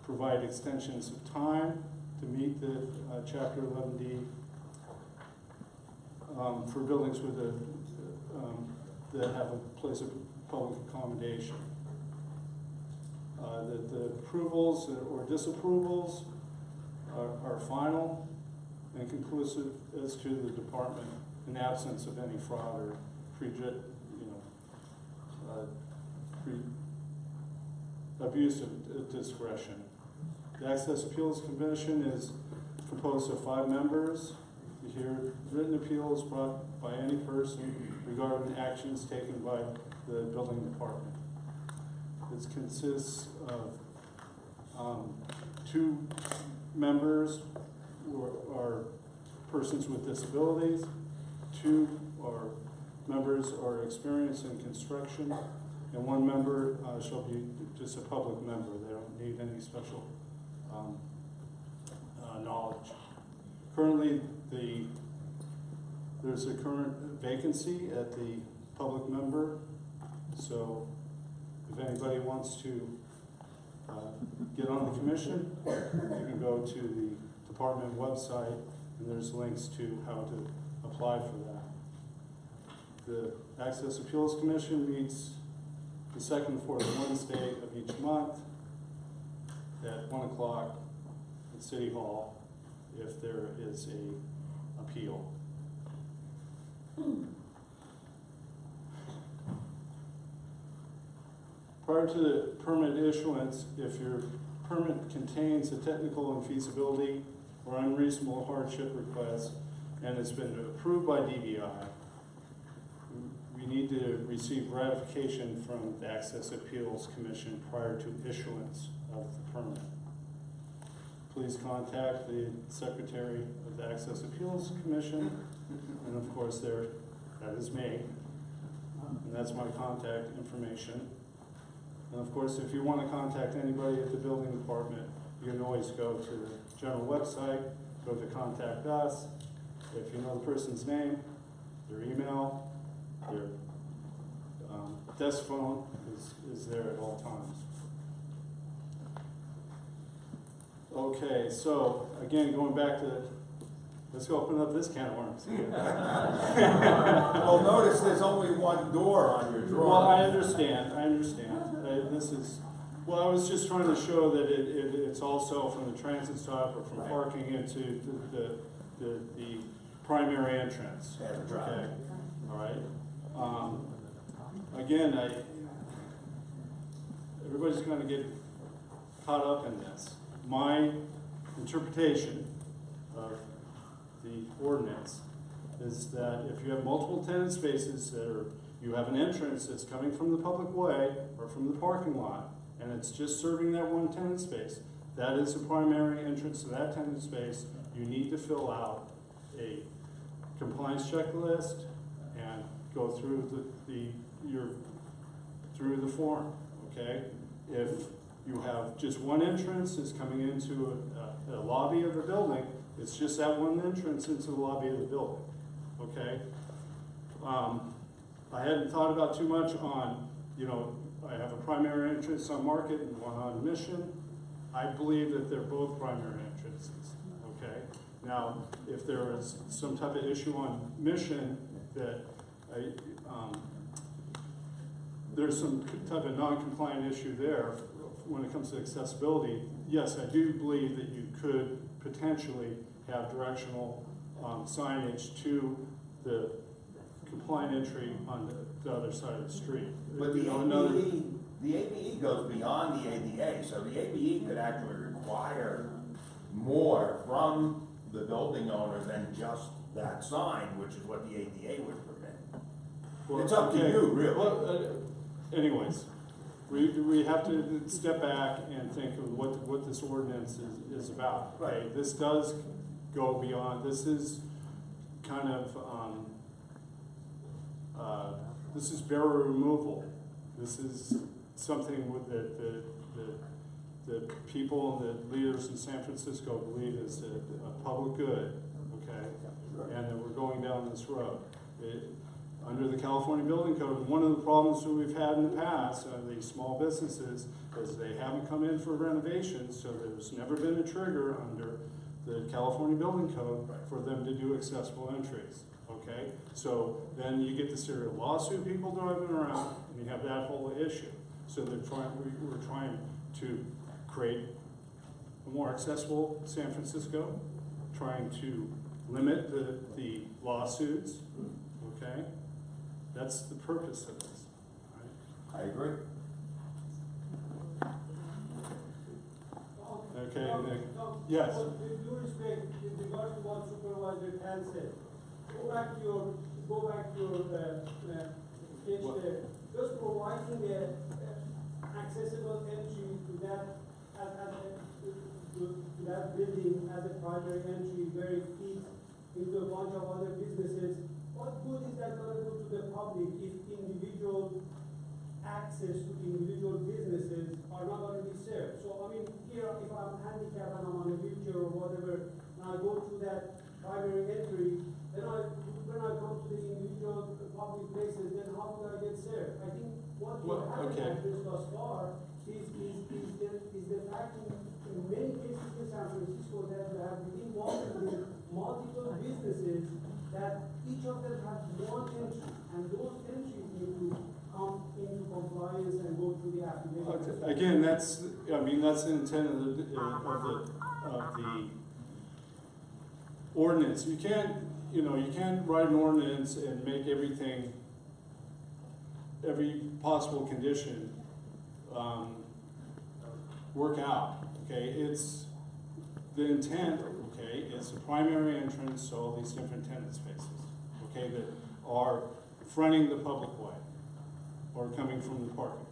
provide extensions of time to meet the chapter 11D for buildings with that have a place of public accommodation. The approvals or disapprovals are final and conclusive as to the department in absence of any fraud or abuse of discretion. The Access Appeals Commission is composed of 5 members. You hear written appeals brought by any person regarding actions taken by the building department. It consists of 2 members who are persons with disabilities, 2 are members are experienced in construction, and 1 member shall be just a public member. They don't need any special knowledge. Currently, there's a current vacancy at the public member, so if anybody wants to get on the commission, you can go to the department website, and there's links to how to apply for that. The Access Appeals Commission meets the second and fourth Wednesday of each month at 1 o'clock at City Hall if there is a appeal. Prior to the permit issuance, if your permit contains a technical infeasibility or unreasonable hardship request and it's been approved by DBI, we need to receive ratification from the Access Appeals Commission prior to issuance of the permit. Please contact the Secretary of the Access Appeals Commission, and of course that is me, and that's my contact information. And of course, if you want to contact anybody at the building department, you can always go to the general website, go to Contact Us. If you know the person's name, their email, their desk phone is there at all times. Okay, so again, going back to, let's open up this can of worms. Well, notice there's only one door on your drawing. Well, I understand. Well, I was just trying to show that it's also from the transit stop or from parking into the primary entrance. Okay, all right. Again, everybody's going to get caught up in this. My interpretation of the ordinance is that if you have multiple tenant spaces you have an entrance that's coming from the public way or from the parking lot, and it's just serving that one tenant space, that is the primary entrance to that tenant space. You need to fill out a compliance checklist and go through through the form, okay? If you have just one entrance that's coming into a lobby of a building, it's just that one entrance into the lobby of the building, okay? I hadn't thought about too much on, I have a primary entrance on Market and one on Mission. I believe that they're both primary entrances, okay? Now, if there is some type of issue on Mission that there's some type of non-compliant issue there when it comes to accessibility, yes, I do believe that you could potentially have directional signage to the compliant entry on the other side of the street. But the ABE goes beyond the ADA, so the ABE could actually require more from the building owner than just that sign, which is what the ADA would permit. Well, It's up to okay. you, really. Well, anyways, we have to step back and think of what this ordinance is about. Right. Okay? This does go beyond, this is kind of, this is barrier removal. This is something with the people and the leaders in San Francisco believe is a public good, okay? And that we're going down this road. Under the California Building Code, one of the problems that we've had in the past, these small businesses, is they haven't come in for renovations, so there's never been a trigger under the California Building Code for them to do accessible entries, okay? So then you get the serial lawsuit people driving around, and you have that whole issue. So we're trying to create a more accessible San Francisco, trying to limit the lawsuits, okay? That's the purpose of this, right? I agree. Okay, Nick. Yes. With due respect, with regards to what Supervisor Tan said, go back to your sketch there. Just providing the accessible entry to that to that building as a primary entry where it feeds into a bunch of other businesses. What good is that going to do to the public if individual access to individual businesses are not going to be served? So, I mean, here, if I'm handicapped and I'm on a wheelchair or whatever, and I go to that primary entry, then when I come to the individual public places, then how would I get served? I think what you haven't addressed thus far is the fact in many cases in San Francisco that you have within Washington multiple businesses that each of them have one entry, and those entries need to come into compliance and go through the affidavit. Again, that's the intent of the ordinance. You can't write an ordinance and make every possible condition work out. Okay, it's the intent. Okay, it's a primary entrance to all these different tenant spaces. Okay, that are fronting the public way or coming from the parking.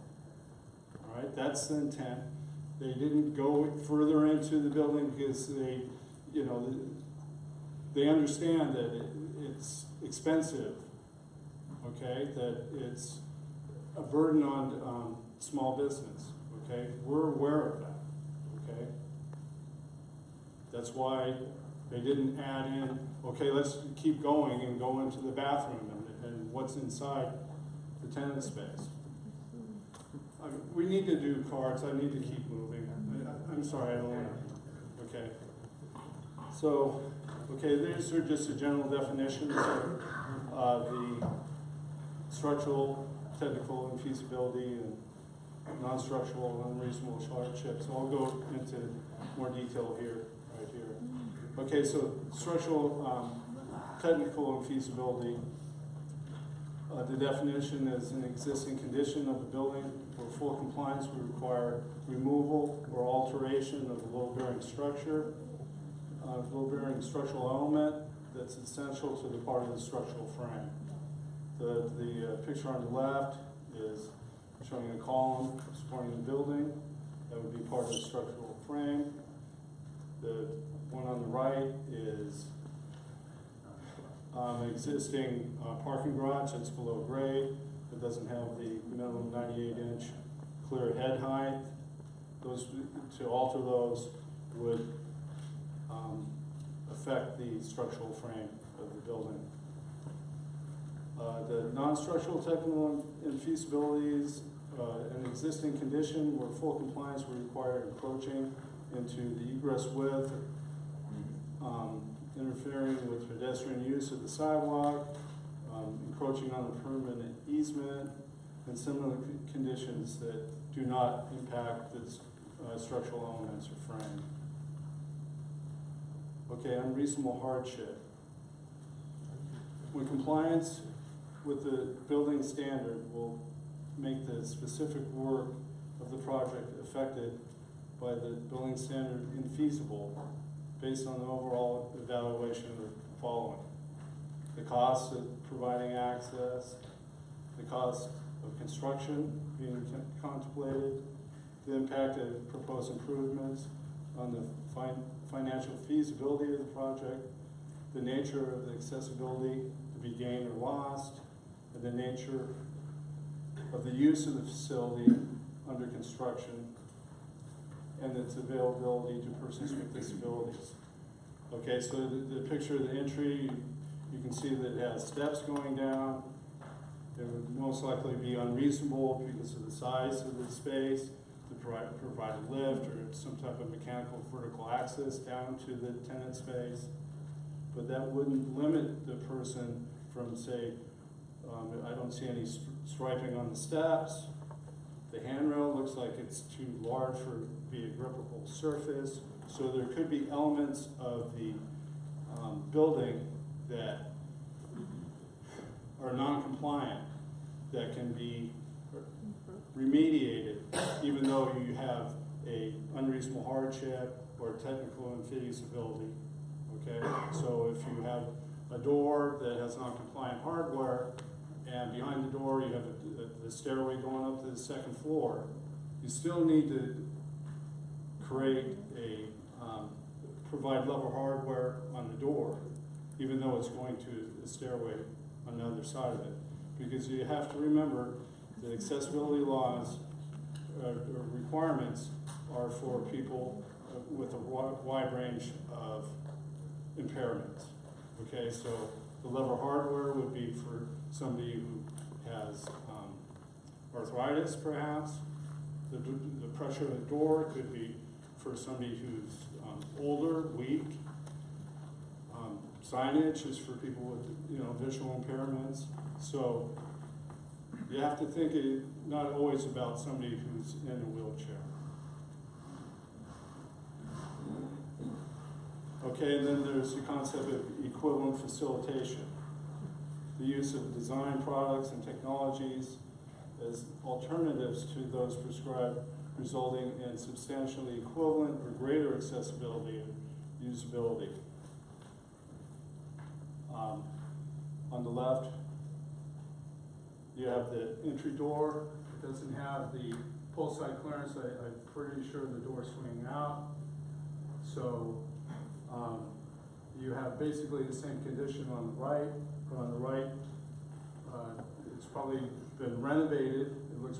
All right, that's the intent. They didn't go further into the building because they understand that it's expensive. Okay, that it's a burden on small business. Okay, we're aware of that. Okay, that's why they didn't add in, okay, let's keep going and go into the bathroom and what's inside the tenant space. We need to do cards. I need to keep moving. I'm sorry, I don't want to. Okay. So, okay, these are just the general definitions of the structural, technical, and feasibility, and non-structural and unreasonable hardships. I'll go into more detail here, right here. Okay, so structural, technical, and feasibility. The definition is an existing condition of the building. For full compliance, we require removal or alteration of the load-bearing structure, load-bearing structural element that's essential to the part of the structural frame. The picture on the left is showing a column supporting the building. That would be part of the structural frame. The one on the right is an existing parking garage that's below grade. It doesn't have the minimum 98-inch clear head height. To alter those would affect the structural frame of the building. The non-structural technical and feasibilities, an existing condition where full compliance would require encroaching into the egress width, interfering with pedestrian use of the sidewalk, encroaching on the permanent easement, and similar conditions that do not impact the structural elements or frame. Okay, unreasonable hardship. When compliance with the building standard will make the specific work of the project affected by the building standard infeasible based on the overall evaluation of the following: the cost of providing access, the cost of construction being contemplated, the impact of proposed improvements on the financial feasibility of the project, the nature of the accessibility to be gained or lost, and the nature of the use of the facility under construction, and its availability to persons with disabilities. Okay, so the picture of the entry, you can see that it has steps going down. It would most likely be unreasonable because of the size of the space to provide a lift or some type of mechanical vertical access down to the tenant space. But that wouldn't limit the person from, say, I don't see any striping on the steps. The handrail looks like it's too large for to be a grippable surface. So there could be elements of the building that are non-compliant that can be remediated, even though you have a unreasonable hardship or technical infeasibility. Okay, so if you have a door that has non-compliant hardware, and behind the door you have the stairway going up to the second floor, you still need to create a provide level hardware on the door, even though it's going to the stairway on the other side of it. Because you have to remember that accessibility laws or requirements are for people with a wide range of impairments. Okay, so the lever hardware would be for somebody who has arthritis, perhaps. The pressure of the door could be for somebody who's older, weak. Signage is for people with visual impairments. So you have to think not always about somebody who's in a wheelchair. Okay, and then there's the concept of equivalent facilitation. The use of design products and technologies as alternatives to those prescribed, resulting in substantially equivalent or greater accessibility and usability. On the left, you have the entry door. It doesn't have the pull side clearance. I'm pretty sure the door's swinging out. So you have basically the same condition on the right. But on the right, it's probably been renovated. It looks,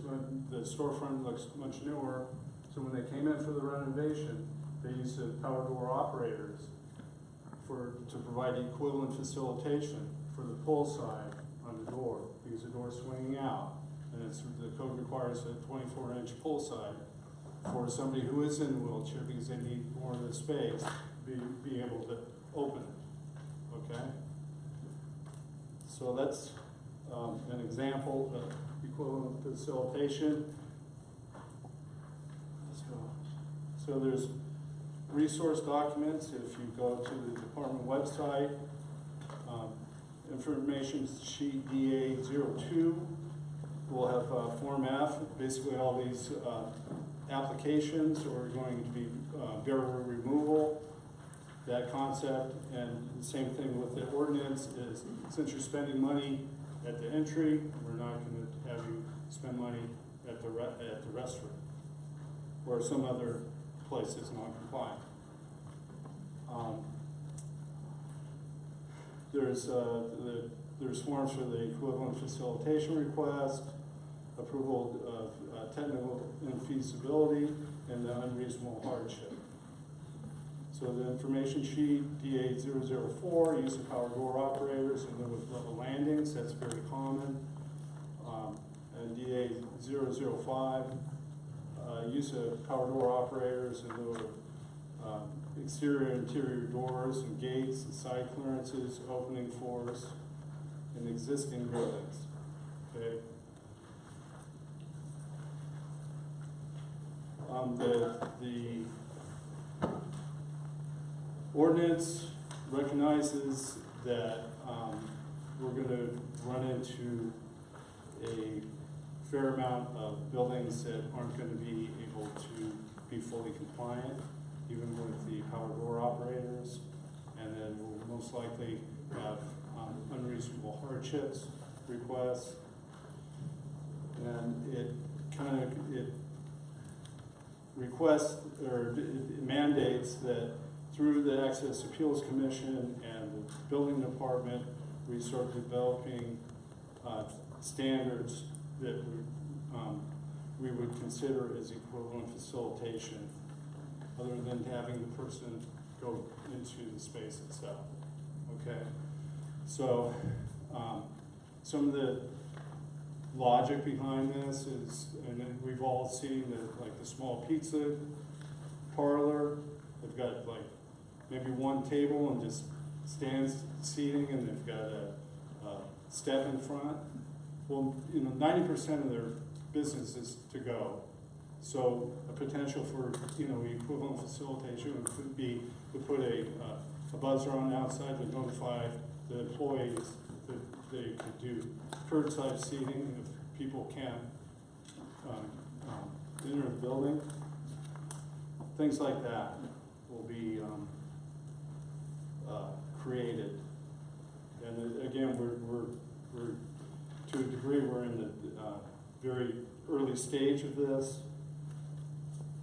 the storefront looks much newer. So when they came in for the renovation, they used the power door operators to provide equivalent facilitation for the pull side on the door, because the door's swinging out, and the code requires a 24-inch pull side for somebody who is in a wheelchair, because they need more of the space to be able to open it. Okay, so that's an example of equivalent facilitation. So there's resource documents. If you go to the department website, information sheet DA02 will have Form F. Basically all these applications are going to be barrier removal. That concept, and the same thing with the ordinance is, since you're spending money at the entry, we're not going to have you spend money at the restroom or some other place that's non-compliant. There's forms for the equivalent facilitation request, approval of technical infeasibility, and the unreasonable hardship. So the information sheet, DA004, use of power door operators and with level landings, that's very common. And DA005, use of power door operators and exterior and interior doors and gates and side clearances, opening floors in existing buildings. Okay. The ordinance recognizes that we're going to run into a fair amount of buildings that aren't going to be able to be fully compliant, even with the power door operators, and then we'll most likely have unreasonable hardships requests, and it requests or it mandates that through the Access Appeals Commission and the Building Department, we start developing standards that we would consider as equivalent facilitation, other than having the person go into the space itself. Okay, so some of the logic behind this is, and we've all seen that, like the small pizza parlor, they've got like maybe one table and just stands seating, and they've got a step in front. Well, 90% of their business is to go. So a potential for equivalent facilitation could be to put a buzzer on the outside to notify the employees that they could do curbside seating if people can't enter the building. Things like that will be created. And again, we're to a degree we're in the very early stage of this,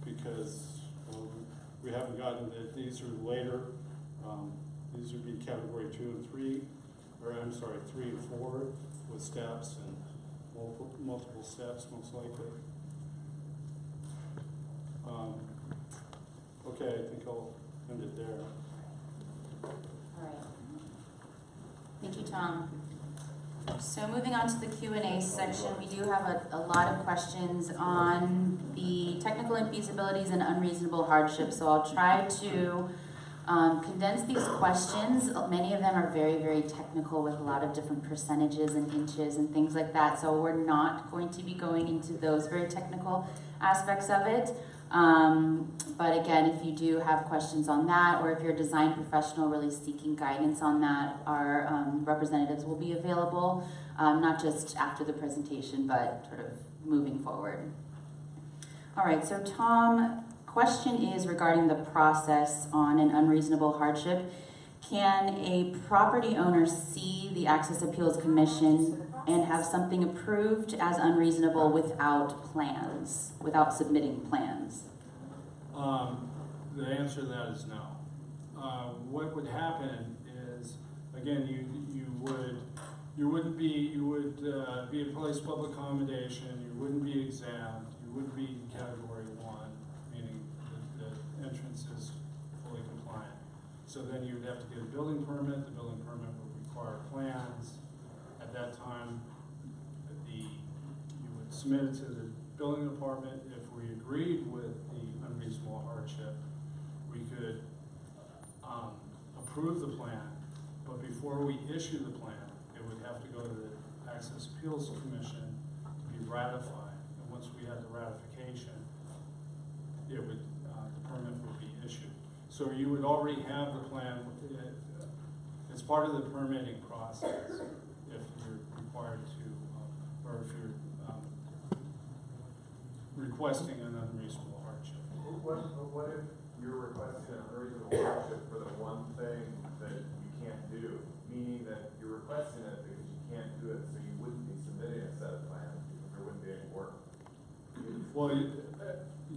because we haven't gotten that. These are later. These would be category 2 and 3, or I'm sorry, 3 and 4 with steps and multiple steps most likely. Okay, I think I'll end it there. All right. Thank you, Tom. So moving on to the Q&A section, we do have a lot of questions on the technical infeasibilities and unreasonable hardships. So I'll try to condense these questions. Many of them are very, very technical with a lot of different percentages and inches and things like that. So we're not going to be going into those very technical aspects of it. But again, if you do have questions on that, or if you're a design professional really seeking guidance on that, our representatives will be available, not just after the presentation, but sort of moving forward. All right, so Tom, question is regarding the process on an unreasonable hardship. Can a property owner see the Access Appeals Commission and have something approved as unreasonable without plans, without submitting plans? The answer to that is no. What would happen is, again, you would be a place of public accommodation. You wouldn't be exempt. You wouldn't be in category 1, meaning the entrance is fully compliant. So then you would have to get a building permit. The building permit would require plans. At that time, you would submit it to the building department. If we agreed with the unreasonable hardship, we could approve the plan, but before we issue the plan, it would have to go to the Access Appeals Commission to be ratified. And once we had the ratification, it would the permit would be issued. So you would already have the plan. It's part of the permitting process if you're required to, or if you're requesting an unreasonable hardship. What if you're requesting an unreasonable hardship for the one thing that you can't do? Meaning that you're requesting it because you can't do it, so you wouldn't be submitting a set of plans because there wouldn't be any work. Well,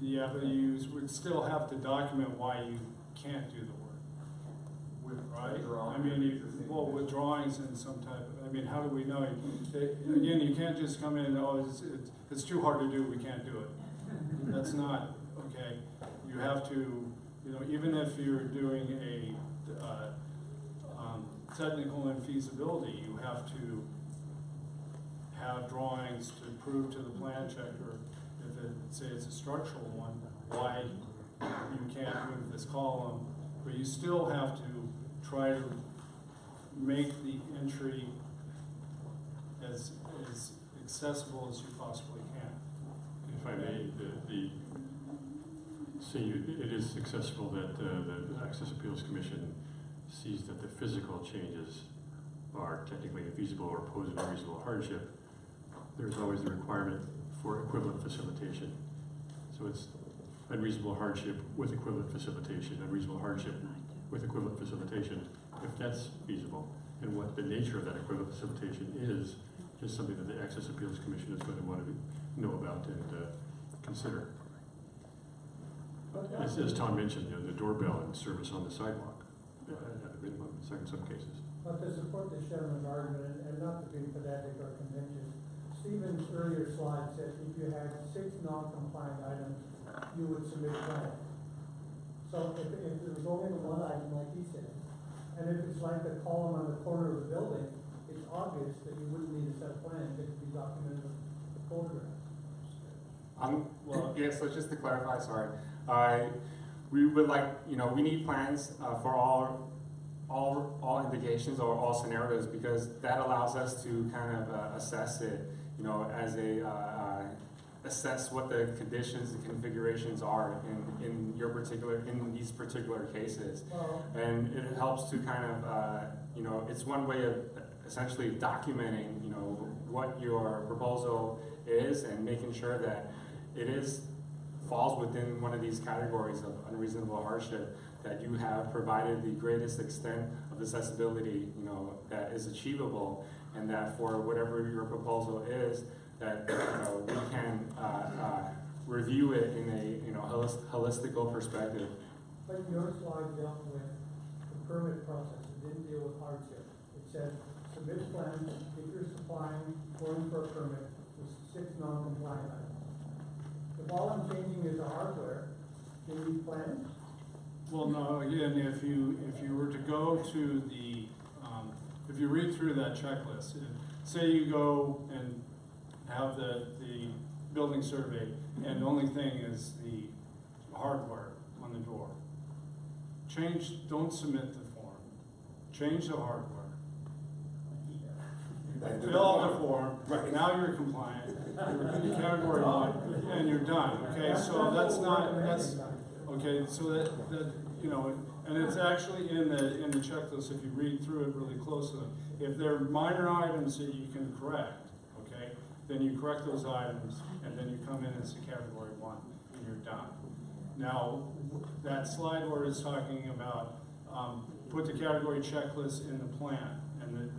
yeah, but you would still have to document why you can't do the work. Right? I mean, with drawings and some type of, I mean, how do we know? Again, you can't just come in, it's too hard to do, we can't do it. That's not, okay. You have to, even if you're doing a technical infeasibility, you have to have drawings to prove to the plan checker, if say it's a structural one, why you can't move this column, but you still have to try to make the entry as accessible as you possibly can. If I may, say it is successful that the Access Appeals Commission sees that the physical changes are technically infeasible or pose an unreasonable hardship, there's always the requirement for equivalent facilitation. So it's unreasonable hardship with equivalent facilitation, unreasonable hardship with equivalent facilitation, if that's feasible. And what the nature of that equivalent facilitation is something that the Access Appeals Commission is going to want to know about and consider. As Tom mentioned, the doorbell and service on the sidewalk at a minimum in some cases. But to support the chairman's argument, and not to be pedantic or contentious, Stephen's earlier slide said if you had 6 non-compliant items, you would submit plans. So if there was only the one item, like he said, and if it's like the column on the corner of the building, it's obvious that you wouldn't need a set of plans. It could be documented with photographs. Well, yeah, so just to clarify, sorry. We would like, we need plans for all indications or all scenarios, because that allows us to kind of assess it, as assess what the conditions and configurations are in these particular cases. And it helps to kind of, it's one way of essentially documenting, what your proposal is and making sure that it falls within one of these categories of unreasonable hardship, that you have provided the greatest extent of accessibility, that is achievable, and that for whatever your proposal is, that we can review it in a holistical perspective. But your slide dealt with the permit process. It didn't deal with hardship. It said submit plans if you're going for a permit with 6 non-compliant items. If all I'm changing is the hardware, do you need plans? Well, no, again, if you were to go to if you read through that checklist, say you go and have the building survey, and the only thing is the hardware on the door. Don't submit the form. Change the hardware. Fill out the form. Right. Now you're compliant. You're category 1, and you're done. Okay, so okay. So that and it's actually in the checklist. If you read through it really closely, if there are minor items that you can correct, okay, then you correct those items, and then you come in and say category 1, and you're done. Now, that slide where it's talking about put the category checklist in the plan, and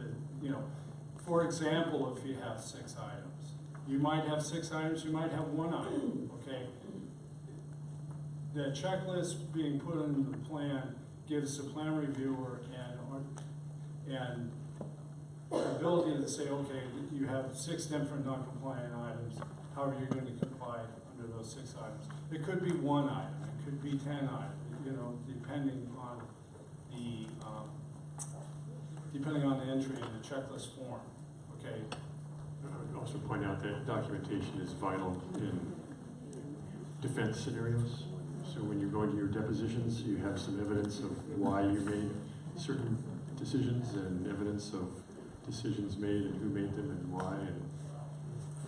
for example, if you have 6 items, you might have 6 items, you might have 1 item, okay? The checklist being put in the plan gives the plan reviewer and the ability to say, okay, you have 6 different non-compliant items, how are you going to comply under those 6 items? It could be 1 item, it could be 10 items, depending on the entry in the checklist form, okay? I would also point out that documentation is vital in defense scenarios. So when you go into your depositions, you have some evidence of why you made certain decisions, and evidence of decisions made and who made them and why, and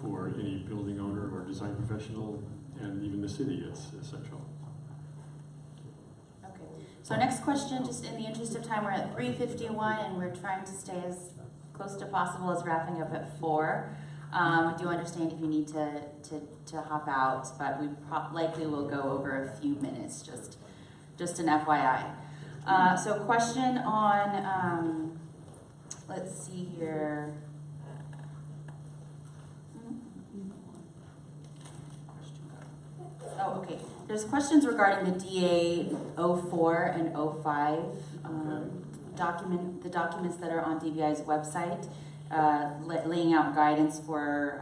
for any building owner or design professional, and even the city, it's essential. Okay, so next question, just in the interest of time, we're at 3:51 and we're trying to stay as close to possible as wrapping up at 4. I do understand if you need to hop out, but we likely will go over a few minutes, just an FYI. So question on, let's see here. Oh, okay. There's questions regarding the DA 04 and 05 the documents that are on DVI's website, laying out guidance for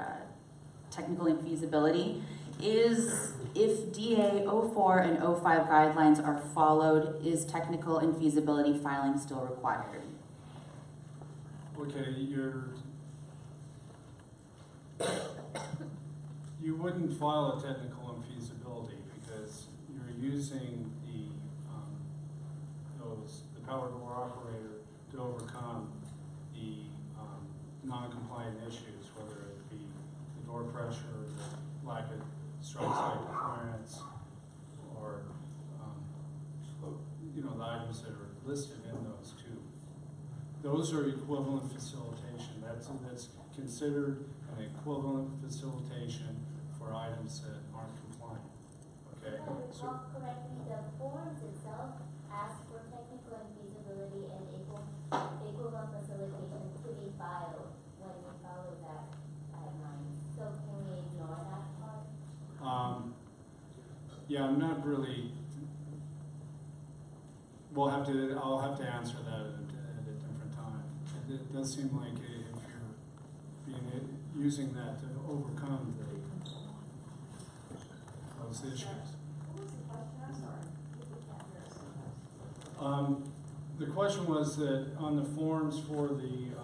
technical infeasibility. If DA 04 and 05 guidelines are followed, is technical infeasibility filing still required? Okay, you wouldn't file a technical infeasibility because you're using the power door operator to overcome the non-compliant issues, whether it be the door pressure, the lack of strike site clearance, or the items that are listed in those too. Those are equivalent facilitation. That's considered an equivalent facilitation for items that aren't compliant. Okay? If I recall correctly, the forms itself ask for technical and feasibility and equivalent facilitation to be filed when we follow that timeline. So can we ignore that part? Yeah, I'm not really. I'll have to answer that at a different time. It does seem like if you're using that to overcome those issues. What was the question? I'm sorry. The question was that on the forms for the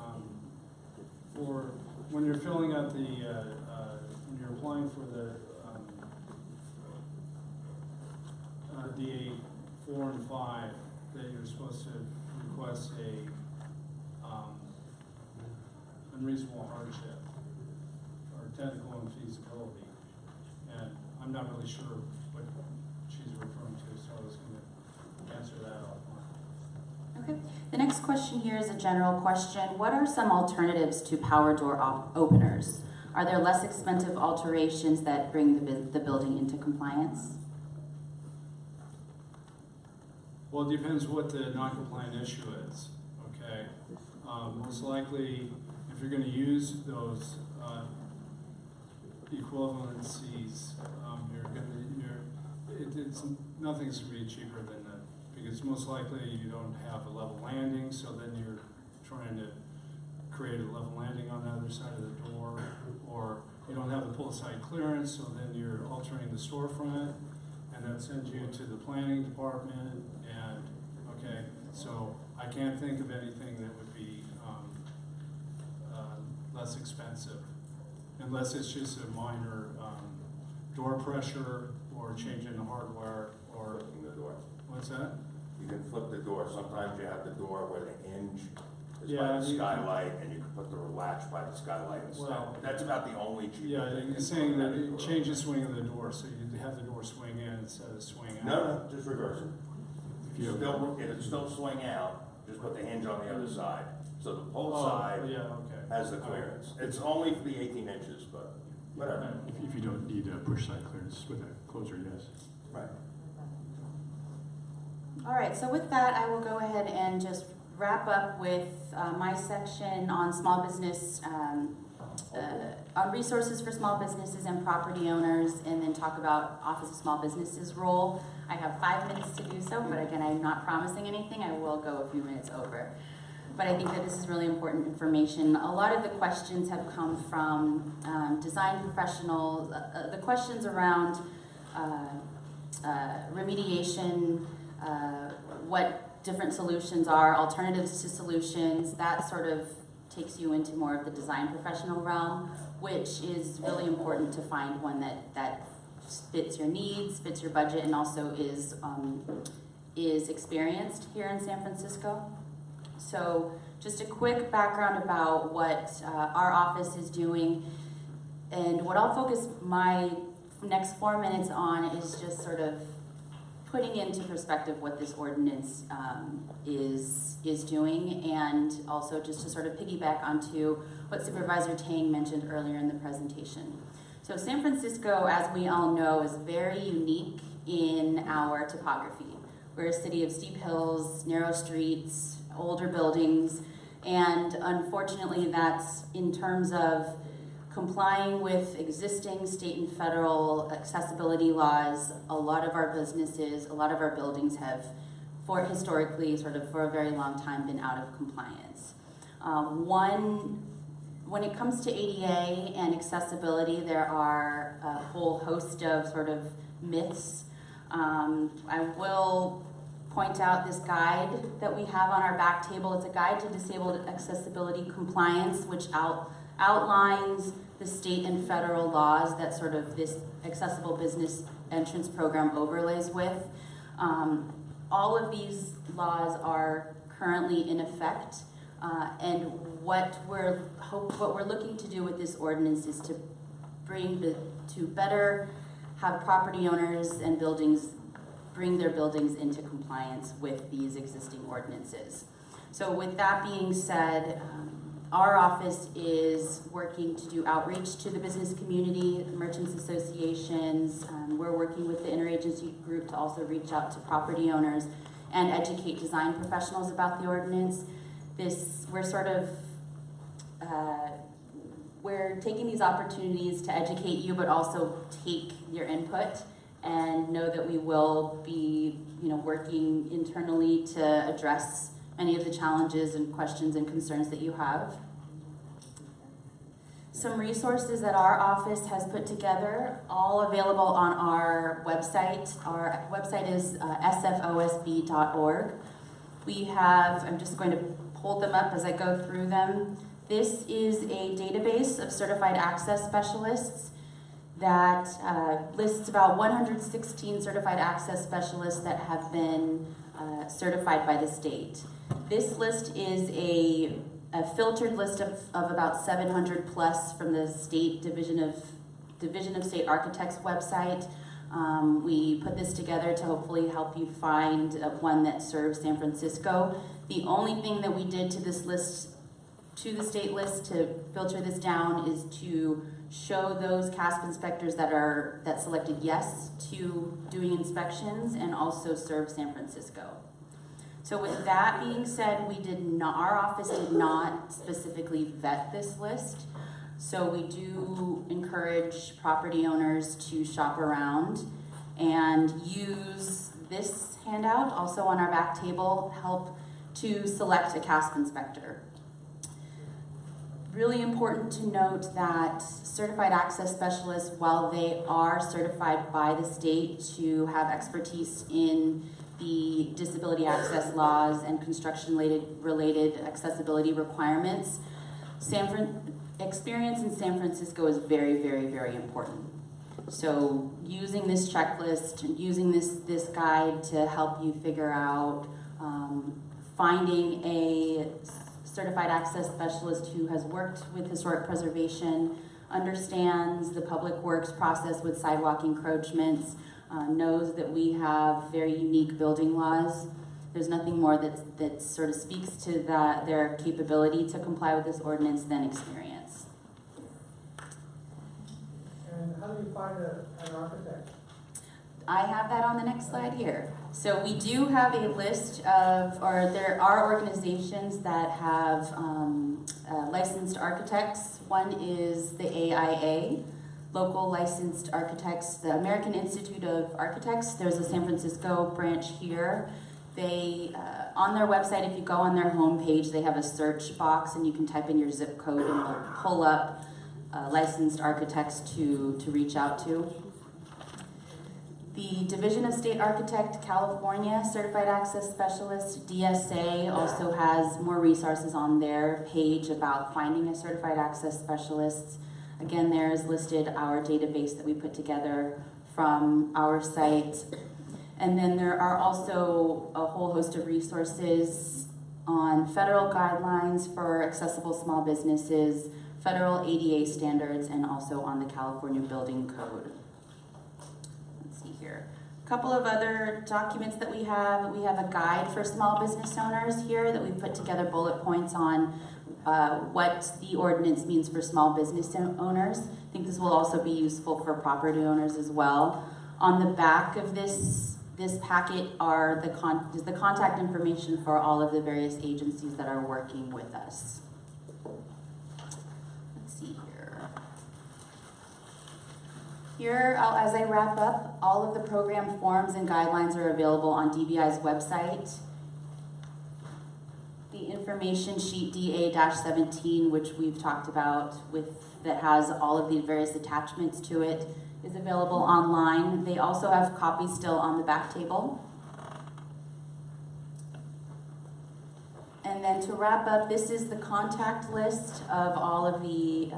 for when you're filling out the when you're applying for the DA 4 and 5, that you're supposed to request a unreasonable hardship or technical infeasibility, and I'm not really sure what she's referring to, so I was going to answer that offline. Okay. The next question here is a general question. What are some alternatives to power door openers? Are there less expensive alterations that bring the building into compliance? Well, it depends what the non-compliant issue is, okay? Most likely, if you're going to use those equivalencies, nothing's going to be cheaper than that, because most likely you don't have a level landing, so then you're trying to create a level landing on the other side of the door, or you don't have the pull-side clearance, so then you're altering the storefront, and that sends you to the planning department, and okay, so I can't think of anything that would be less expensive, unless it's just a minor door pressure or changing the hardware or Flipping the door. What's that? You can flip the door. Sometimes you have the door where the hinge is Yeah, by the skylight, and you can put the latch by the skylight instead. Well, That's about the only cheap Yeah, thing. you're saying that it changes swing of the door, so you have the door swing in instead of swing out. No, just reverse it. It'll still swing out, just put the hinge on the other side. So the pull side yeah, okay. has the clearance. It's only for the 18 inches, but whatever. If you don't need a push side clearance with a closer, yes. Right. All right, so with that, I will go ahead and just wrap up with my section on small business, on resources for small businesses and property owners, and then talk about Office of Small Businesses role. I have 5 minutes to do so, but again, I'm not promising anything. I will go a few minutes over. But I think that this is really important information. A lot of the questions have come from design professionals, the questions around remediation, what different solutions are, alternatives to solutions. That sort of takes you into more of the design professional realm, which is really important to find one that fits your needs, fits your budget, and also is experienced here in San Francisco. So just a quick background about what our office is doing, and what I'll focus my next 4 minutes on is just sort of putting into perspective what this ordinance is doing, and also just to sort of piggyback onto what Supervisor Tang mentioned earlier in the presentation. So San Francisco, as we all know, is very unique in our topography. We're a city of steep hills, narrow streets, older buildings, and unfortunately that's in terms of complying with existing state and federal accessibility laws. A lot of our businesses, a lot of our buildings have historically, sort of for a very long time, been out of compliance. When it comes to ADA and accessibility, there are a whole host of sort of myths. I will point out this guide that we have on our back table. It's a guide to disabled accessibility compliance, which outlines the state and federal laws that sort of this accessible business entrance program overlays with. All of these laws are currently in effect, and what we're looking to do with this ordinance is to better have property owners and buildings bring their buildings into compliance with these existing ordinances. So with that being said, our office is working to do outreach to the business community, merchants associations. We're working with the interagency group to also reach out to property owners and educate design professionals about the ordinance. We're taking these opportunities to educate you, but also take your input, and know that we will be, working internally to address any of the challenges and questions and concerns that you have. Some resources that our office has put together, all available on our website. Our website is sfosb.org. We have, I'm just going to pull them up as I go through them. This is a database of certified access specialists that lists about 116 certified access specialists that have been certified by the state. This list is a filtered list of about 700 plus from the state Division of State Architects website. We put this together to hopefully help you find one that serves San Francisco. The only thing that we did to this list, to the state list, to filter this down is to show those CASP inspectors that selected yes to doing inspections and also serve San Francisco. So with that being said, our office did not specifically vet this list. So we do encourage property owners to shop around and use this handout, also on our back table, help to select a CASP inspector. Really important to note that certified access specialists, while they are certified by the state to have expertise in the disability access laws and construction-related accessibility requirements, experience in San Francisco is very, very, very important. So using this checklist and using this guide to help you figure out finding a certified access specialist who has worked with historic preservation, understands the public works process with sidewalk encroachments, knows that we have very unique building laws. There's nothing more that sort of speaks to their capability to comply with this ordinance than experience. And how do you find an architect? I have that on the next slide here. So we do have a list of, or there are organizations that have licensed architects. One is the AIA, Local Licensed Architects, the American Institute of Architects. There's a San Francisco branch here. They, on their website, if you go on their homepage, they have a search box and you can type in your zip code and they'll pull up licensed architects to reach out to. The Division of State Architect California Certified Access Specialist, DSA, also has more resources on their page about finding a certified access specialist. Again, there is listed our database that we put together from our site. And then there are also a whole host of resources on federal guidelines for accessible small businesses, federal ADA standards, and also on the California Building Code. A couple of other documents that we have a guide for small business owners here that we put together bullet points on what the ordinance means for small business owners. I think this will also be useful for property owners as well. On the back of this packet are is the contact information for all of the various agencies that are working with us. Let's see here. Here, as I wrap up, all of the program forms and guidelines are available on DBI's website. The information sheet DA-17, which we've talked about, that has all of the various attachments to it, is available online. They also have copies still on the back table. And then to wrap up, this is the contact list of all of the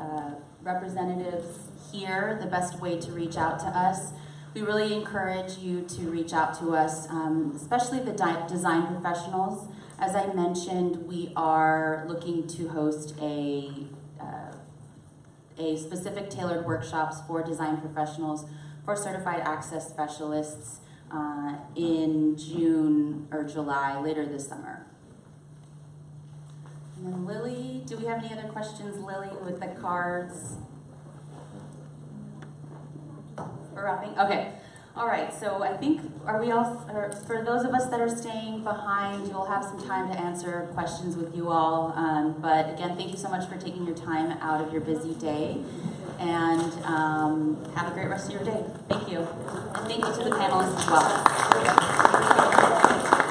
representatives here, the best way to reach out to us. We really encourage you to reach out to us, especially the design professionals. As I mentioned, we are looking to host a specific tailored workshops for design professionals, for certified access specialists. in June or July, later this summer. And then Lily, do we have any other questions, Lily, with the cards? We're wrapping? Okay. All right, so I think, are we all, for those of us that are staying behind, you'll have some time to answer questions with you all. But again, thank you so much for taking your time out of your busy day. And have a great rest of your day. Thank you. And thank you to the panelists as well.